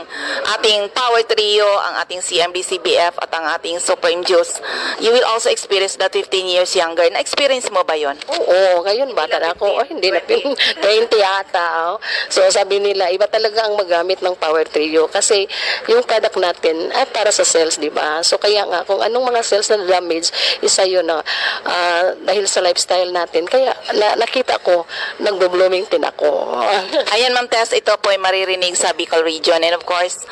ating Power Trio, ang ating CMB-CBF at ang ating Supreme Juice, you will also experience that 15 years younger. Na-experience mo ba yun? Oo, ngayon bata na ako. Hindi na 20 yata. So sabi nila, iba talaga ang magamit ng Power Trio kasi yung product natin ay para sa cells, di ba? So kaya nga, kung anong mga cells na damage, isa yun na dahil sa lifestyle natin. Kaya nakita ko, nagbo-blooming din ako. Ayan, Ma'am Tess, ito po ay maririnig sa Bicol Region. And of course,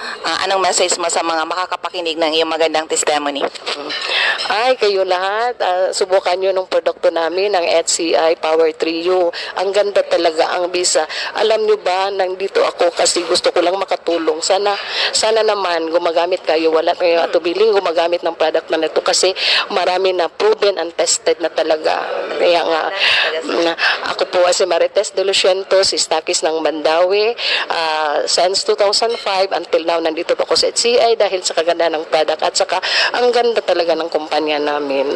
anong message mo sa mga makakapakinig ng iyong magandang testimony. Ay, kayo lahat, subukan nyo ng produkto namin, ang HCI Power Trio. Ang ganda talaga ang bisa. Alam nyo ba, nandito ako kasi gusto ko lang makatulong. Sana naman gumagamit kayo, wala kayo atubiling gumagamit ng product na ito kasi marami na proven and tested na talaga. Kaya nga, ako po si Marites de Luciento, si Stakis ng Mandawi. Since 2005 until now, nandito po ako sa HCI dahil sa kaganda ng product at saka ang ganda talaga ng kumpanya namin.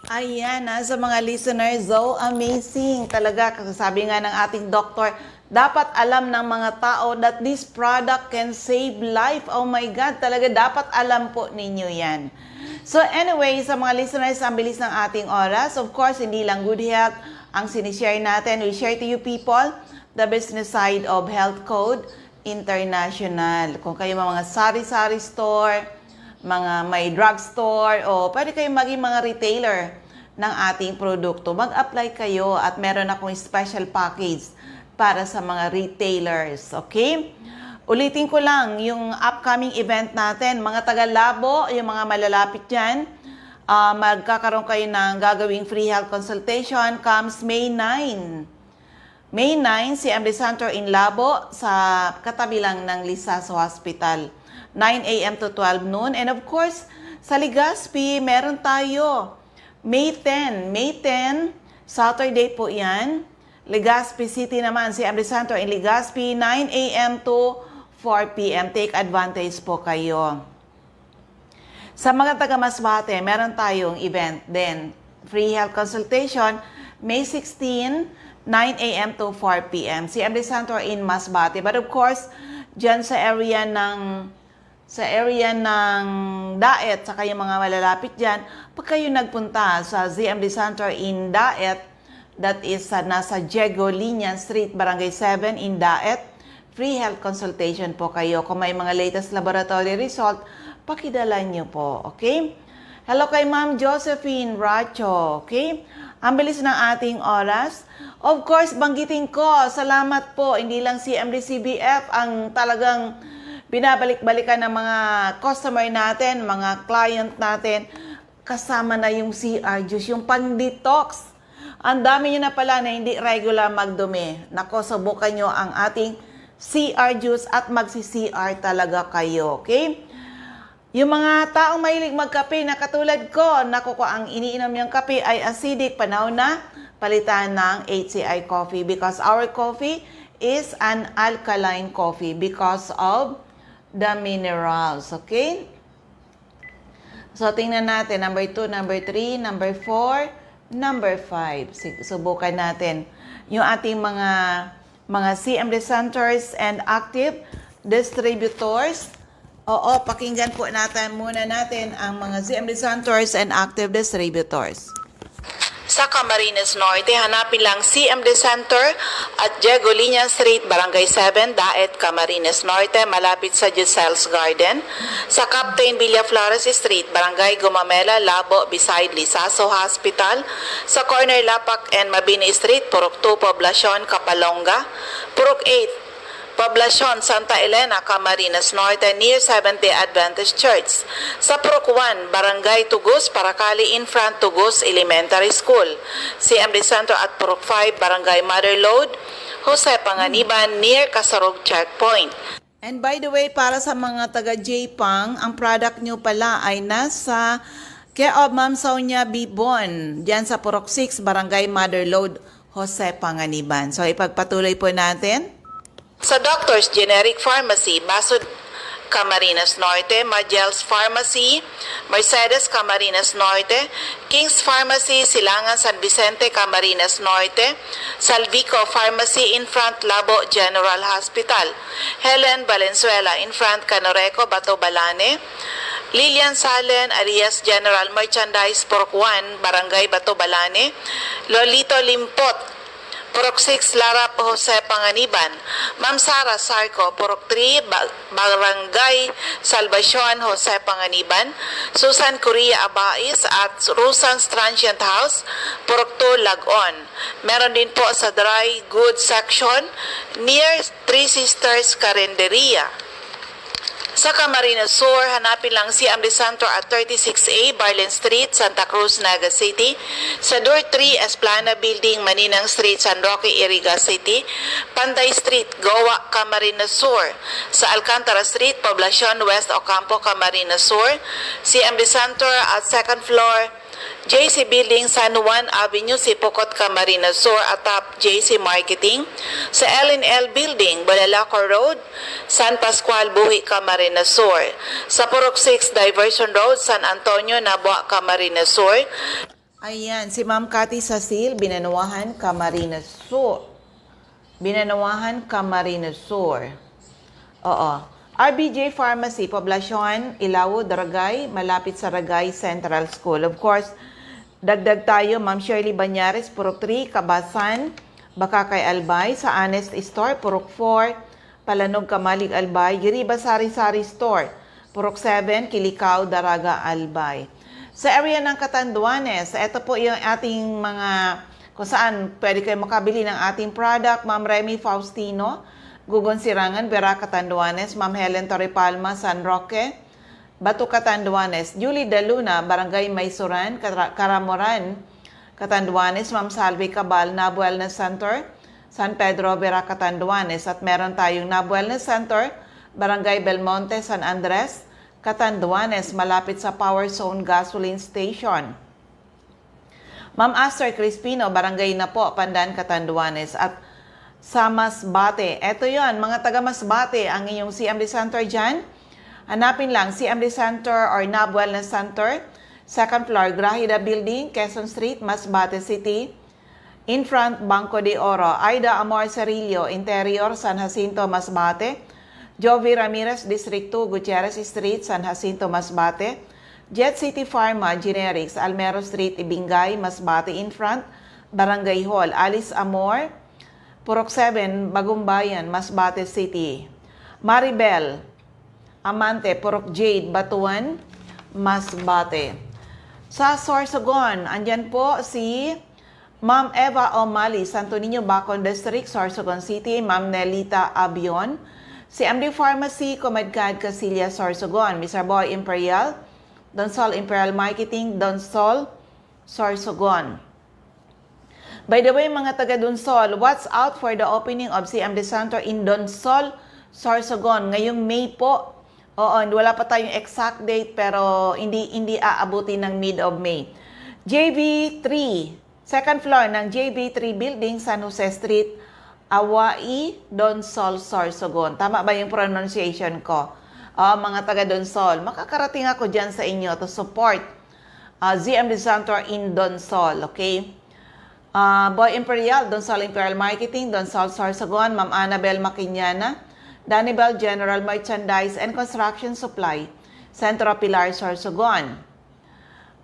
Ayan, sa mga listeners, so amazing. Talaga, sabi nga ng ating doktor, dapat alam ng mga tao that this product can save life. Oh my God, talaga dapat alam po ninyo yan. So anyway, sa mga listeners, ang bilis ng ating oras. Of course, hindi lang good health ang sinishare natin. We share to you people the business side of Health Code International. Kung kayo mga sari-sari store, mga may drugstore, o pwede kayong maging mga retailer ng ating produkto, mag-apply kayo at meron akong special package para sa mga retailers. Okay? Ulitin ko lang yung upcoming event natin. Mga taga-labo, yung mga malalapit dyan, magkakaroon kayo ng gagawing free health consultation comes May 9. May 9, si MD Center in Labo sa katabi lang ng Lisaso Hospital. 9 a.m. to 12 noon. And of course, sa Legazpi, meron tayo. May 10, Saturday po yan. Legazpi City naman, si MD Center in Legazpi, 9 a.m. to 4 p.m. Take advantage po kayo. Sa mga taga-Masbate, meron tayong event din. Free health consultation, May 16, 9 a.m. to 4 p.m. Si MD Center in Masbate. But of course, dyan sa area ng Daet, saka yung mga malalapit dyan, pag kayo nagpunta sa ZMD Center in Daet, that is nasa Diego Linian Street, Barangay 7 in Daet, free health consultation po kayo. Kung may mga latest laboratory result, pakidala nyo po, okay? Hello kay Ma'am Josephine Racho, okay? Ang bilis ng ating oras. Of course, banggitin ko, salamat po, hindi lang si MDCBF ang talagang binabalik-balikan ng mga customer natin, mga client natin, kasama na yung CR Juice, yung pang-detox. Ang dami nyo na pala na hindi regular magdumi. Nako, subukan nyo ang ating CR Juice at magsi-CR talaga kayo, okay? Yung mga taong mahilig magkape na katulad ko, nako, ang iniinom yung kape ay acidic, panahon na palitan ng HCI coffee because our coffee is an alkaline coffee because of the minerals, okay? So, tingnan natin, number 2, number 3, number 4, number 5. Subukan natin yung ating mga CMD centers and active distributors. Oo, pakinggan po natin muna ang mga CMD centers and active distributors. Sa Camarines Norte, hanapin lang CMD Center at Diego Linian Street, Barangay 7, Daet, Camarines Norte, malapit sa Giselle's Garden. Sa Captain Villaflores Street, Barangay Gumamela, Labo, beside Lisaso Hospital. Sa corner Lapak and Mabini Street, Purok 2, Poblacion, Kapalonga. Purok 8, Poblacion, Santa Elena, Camarines Norte, near Seventh-day Adventist Church. Sa Purok 1, Barangay Tugos, Paracali, in front Tugos Elementary School. CMD Center at Purok 5, Barangay Motherlode, Jose Panganiban, near Kasarog Checkpoint. And by the way, para sa mga taga-J-Pang, ang product nyo pala ay nasa care of Ma'am Sonia Bibon, diyan sa Purok 6, Barangay Motherlode, Jose Panganiban. So ipagpatuloy po natin. Sa Doctor's Generic Pharmacy, Basud, Camarines Norte, Magel's Pharmacy, Mercedes, Camarines Norte, King's Pharmacy, Silangan, San Vicente, Camarines Norte, Salvico Pharmacy, in front Labo General Hospital, Helen Valenzuela, in front Canoreco, Bato Balane, Lilian Salen, Arias General Merchandise, Purok 1, Barangay Bato Balane, Lolito Limpot, Purok 6, Larap, Jose Panganiban. Ma'am Sara Sarco, Purok 3, Barangay Salvacion, Jose Panganiban. Susan Correa Abais at Rusan's Transient House, Purok 2, Lagon. Meron din po sa Dry Goods Section near Three Sisters Carinderia. Sa Camarines Sur, hanapin lang si Amri Santor at 36A Barlin Street, Santa Cruz, Naga City. Sa Door 3, Esplana Building, Maninang Street, San Roque, Iriga City. Panday Street, Goa, Camarines Sur. Sa Alcantara Street, Poblacion West, Ocampo, Camarines Sur. Si Amri Santor at second floor, JC Building, San Juan Avenue, Sipocot, Camarines Sur, atap JC Marketing. Sa L&L Building, Balalaco Road, San Pascual, Buhi, Camarines Sur. Sa Purok 6 Diversion Road, San Antonio, Nabua, Camarines Sur. Ayan, si Ma'am Cathy Sasil, Binanuahan, Camarines Sur. Binanuahan, Camarines Sur. Oo. RBJ Pharmacy, Poblacion, Ilawo, Daragay, malapit sa Ragay Central School. Of course, dagdag tayo, Ma'am Shirley Banyares, Purok 3, Kabasan, Bakakay Albay, sa Honest Store, Purok 4, Palanog, Kamalig Albay, Giriba Sari-Sari Store, Purok 7, Kilikaw, Daraga Albay. Sa area ng Catanduanes, ito po yung ating mga, kung saan pwede kayo makabili ng ating product, Ma'am Remy Faustino, Gugon Sirangan, Vera Catanduanes, Ma'am Helen Torrepalma, San Roque, Batu Catanduanes, Julie Daluna, Barangay Maysuran, Karamoran, Catanduanes, Ma'am Salvi Cabal, Nab Wellness Center, San Pedro, Vera Catanduanes, at meron tayong Nab Wellness Center, Barangay Belmonte, San Andres, Catanduanes, malapit sa Power Zone Gasoline Station. Ma'am Aster Crispino, Barangay na po, Pandan, Catanduanes, at sa Masbate. Ito yon, mga taga Masbate, ang inyong CMD Center dyan. Hanapin lang CMD Center or Nab Wellness Center, second floor, Grahida Building, Quezon Street, Masbate City. In front, Banco de Oro, Aida Amor Cerillo, Interior, San Jacinto, Masbate. Jovi Ramirez, District 2, Gutierrez Street, San Jacinto, Masbate. Jet City Pharma, Generics, Almero Street, Ibingay, Masbate. In front, Barangay Hall, Alice Amor, Purok 7, Bagumbayan, Masbate City. Maribel Amante, Purok Jade, Batuan, Masbate. Sa Sorsogon, andyan po si Ma'am Eva O'Malley, Santo Niño, Bacon District, Sorsogon City. Ma'am Nelita Abion, si MD Pharmacy, Comadcad, Casilia, Sorsogon. Mr. Boy Imperial, Donsol Imperial Marketing, Donsol, Sorsogon. By the way, mga taga Donsol, watch out for the opening of CMD Center in Donsol, Sorsogon. Ngayong May po. Oo, wala pa tayong exact date pero hindi aabuti ng mid of May. JV3, second floor ng JV3 Building, San Jose Street, Awai, Donsol, Sorsogon. Tama ba yung pronunciation ko? Mga taga Donsol, makakarating ako dyan sa inyo to support CMD Center in Donsol, okay? Boy Imperial, Donsol Imperial Marketing, Donsol Sorsogon, Ma'am Annabel Maquiñana, Danibel General Merchandise and Construction Supply, Centro Pilar, Sorsogon.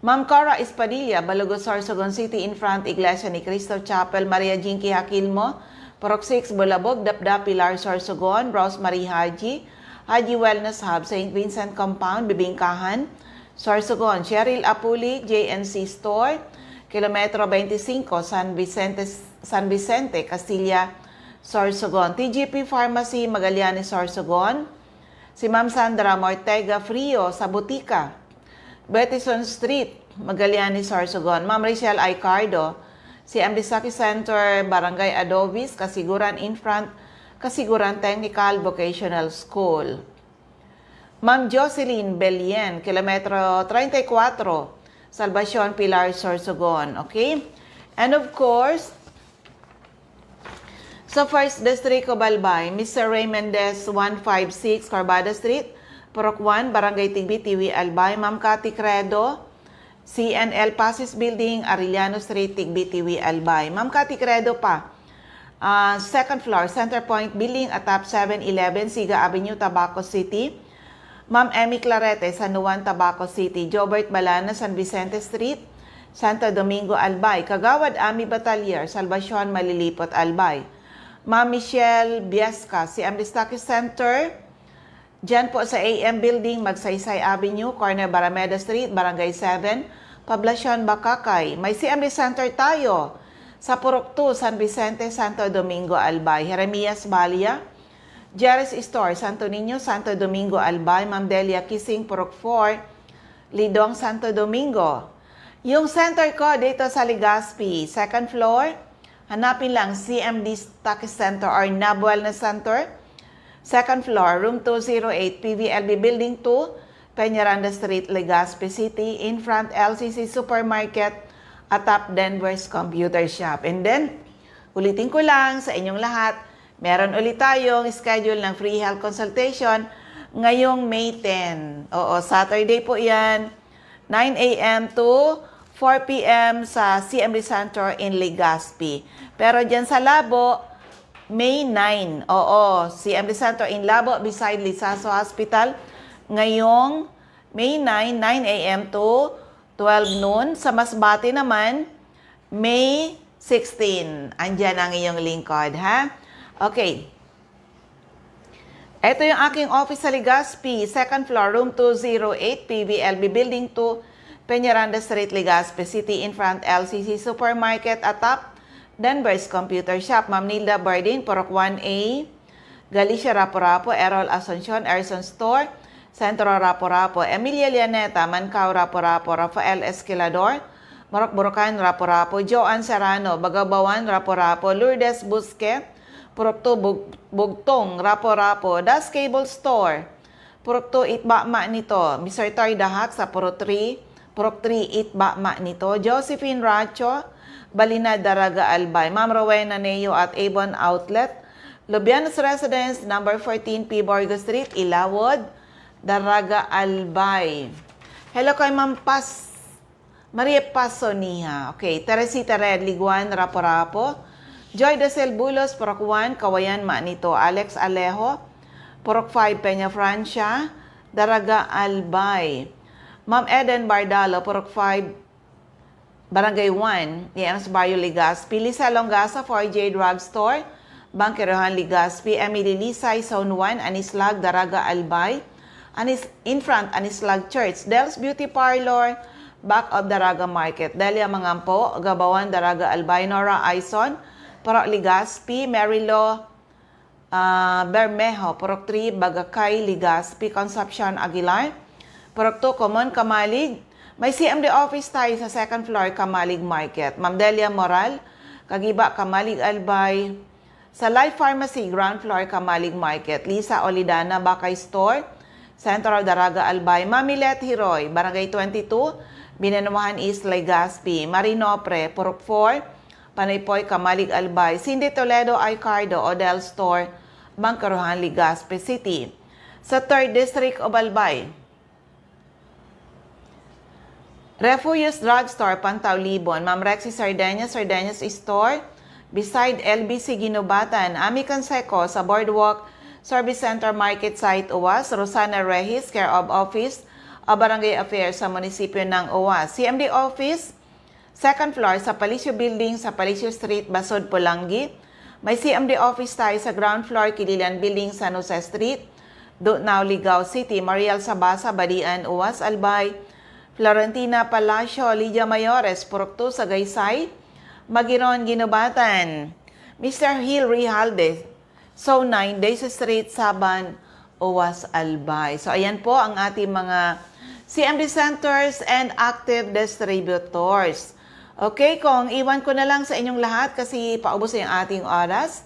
Ma'am Cora Espadilla, Balugo, Sorsogon City, in front, Iglesia ni Cristo Chapel, Maria Jinky Hakilmo, Purok 6, Bulabog, Dapda, Pilar, Sorsogon, Rosemary Haji, Haji Wellness Hub, St. Vincent Compound, Bibingkahan, Sorsogon, Cheryl Apuli, JNC Store, Kilometro 25, San Vicente, Castilla, Sorsogon. TGP Pharmacy, Magallanes, Sorsogon. Si Ma'am Sandra Mortega Frio sa Butika, Bettison Street, Magallanes, Sorsogon. Ma'am Rachel Aicardo, si MD Saki Center, Barangay Adobis, Kasiguran in front, Kasiguran Technical Vocational School. Ma'am Jocelyn Belien, Kilometro 34, Salvacion, Pilar, Sorsogon. Okay? And of course, sa First District of Albay, Mr. Ray Mendez, 156, Corbada Street, Purok 1, Barangay Tigbi, Tiwi, Albay. Ma'am Cathy Credo, CNL Pasis Building, Arellano Street, Tigbi, Tiwi, Albay. Ma'am Cathy Credo pa, second floor, Center Point Building, atap 711, Siga Avenue, Tabaco City. Ma'am Emmy Clarete, San Juan, Tabaco City. Jobert Balana, San Vicente Street, Santo Domingo, Albay. Kagawad Ami Batalier, Salvacion, Malilipot, Albay. Ma'am Michelle Biesca, si Amdistaki Center, dyan po sa AM Building, Magsaysay Avenue, corner Barameda Street, Barangay 7, Poblacion, Bakakay. May CMD Center tayo sa Purok 2, San Vicente, Santo Domingo, Albay. Jeremias Balia, Jerry's Store, Santo Niño, Santo Domingo, Albay, Ma'am Delia Kising, Purok 4, Lidong, Santo Domingo. Yung center ko dito sa Legazpi, second floor, hanapin lang CMD Stock Center or NAB Wellness Center. Second floor, room 208, PVLB Building 2, Peñaranda Street, Legazpi City, in front LCC Supermarket, atap Denver's Computer Shop. And then, ulitin ko lang sa inyong lahat, meron ulit tayong schedule ng free health consultation ngayong May 10. Oo, Saturday po yan, 9 a.m. to 4 p.m. sa CMD Center in Legazpi. Pero dyan sa Labo, May 9. Oo, CMD Center in Labo beside Lisaso Hospital. Ngayong May 9, 9 a.m. to 12 noon. Sa Masbate naman, May 16. Andyan ang iyong lingkod, ha? Okay. Ito yung aking office sa Legazpi, second floor, room 208, PVLB Building 2, Peñaranda Street, Legazpi City, in front LCC Supermarket, atap Denver's Computer Shop. Ma'am Nilda Bardin, Purok 1A, Galicia Rapo-Rapo, Errol Asuncion, Erson Store, Centro Rapo-Rapo, Emilia Lianeta, Mancao Rapo-Rapo, Rafael Esquilador, Morok Borocan Rapo-Rapo, Joan Serrano, Bagabawan Rapo-Rapo, Lourdes Busque, Purok 2 Bugtong Rapo-Rapo, Das Cable Store, Purok 2 Itbama nito, Mr. Toy Dahak sa Purok 3 Itbama nito, Josephine Racho, Balina Daraga Albay, Ma'am Rowena Neo at Avon Outlet, Lubianos Residence, number 14 P. Borgo Street, Ilawod, Daraga Albay. Hello kay Ma'am Maria Pasoniha. Okay, Teresita Red, Liguan, Rapo-Rapo, Joy Desel Bulos, Purok 1, Kawayan, Manito, Alex Alejo, Purok 5, Peña Francia, Daraga Albay. Ma'am Eden Bardalo, Purok 5, Barangay 1, Nieves Barrio, Legazpi, Lisa Longasa, 4J Drugstore, Bangkerohan, Legazpi, Emily Lisay, Zone 1, Anislag, Daraga Albay, in front, Anislag Church, Del's Beauty Parlor, back of Daraga Market, Delia Mangampo, Gabawan, Daraga Albay, Nora Aison, Purok Legazpi, Merilo Bermejo, Purok 3, Bagakay, Legazpi, Concepcion Aguilar, Purok 2, Common, Kamalig. May CMD office tayo sa second floor, Kamalig Market. Ma'am Delia Moral, Kagiba, Kamalig Albay. Sa Life Pharmacy, ground floor, Kamalig Market. Lisa Olidana, Bakay Store, Central Daraga Albay. Mamilet Hiroy, Barangay 22, Binanumahan East, Legazpi. Marinopre, Purok 4, Panaypoy, Kamalig Albay. Cindy Toledo, Icardo, Odell Store, Bangkaruhan, Legazpi City. Sa 3rd District of Albay, Refugios Drugstore, Pantaw, Libon. Ma'am Rexy Sardeñas, Sardeñas Store, beside LBC Ginubatan. Ami Canseco, sa Boardwalk Service Center Market Site, UWAS. Rosana Rehis, Care of Office o Barangay Affairs sa munisipyo ng UWAS. CMD Office, second floor sa Palicio Building sa Palicio Street, Basod, Pulangi. May CMD Office tayo sa ground floor, Kililan Building, San Jose Street, Dutnao, Ligao City. Mariel Sabasa, Badian, UWAS, Albay. Florentina Palacio, Lydia Mayores, Purok 2, Sagaysay, Magiron, Ginubatan. Mr. Hill Rijalde, So 9, Days Street, Saban, UWAS, Albay. So ayan po ang ating mga CMD centers and active distributors. Okay, kung iwan ko na lang sa inyong lahat kasi paubos na yung ating oras.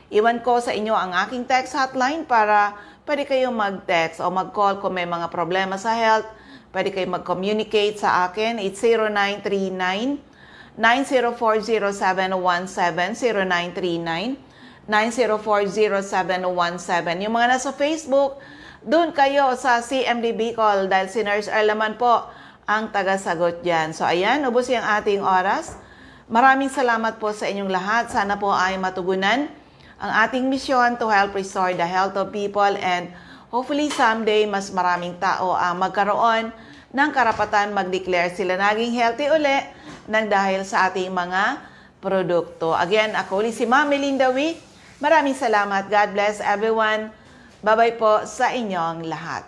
Iwan ko sa inyo ang aking text hotline para pwede kayong mag-text o mag-call kung may mga problema sa health. Pwede kayong mag-communicate sa akin. It's 0939-9040717, 0939-9040717. Yung mga nasa Facebook, doon kayo sa CMD Bicol dahil si Nurse Erlaman po ang tagasagot dyan. So ayan, ubos yung ating oras. Maraming salamat po sa inyong lahat. Sana po ay matugunan ang ating misyon to help restore the health of people and hopefully someday mas maraming tao ang magkaroon ng karapatan mag-declare sila naging healthy uli nang dahil sa ating mga produkto. Again, ako ulit si Ma'am Melinda Wee. Maraming salamat. God bless everyone. Bye-bye po sa inyong lahat.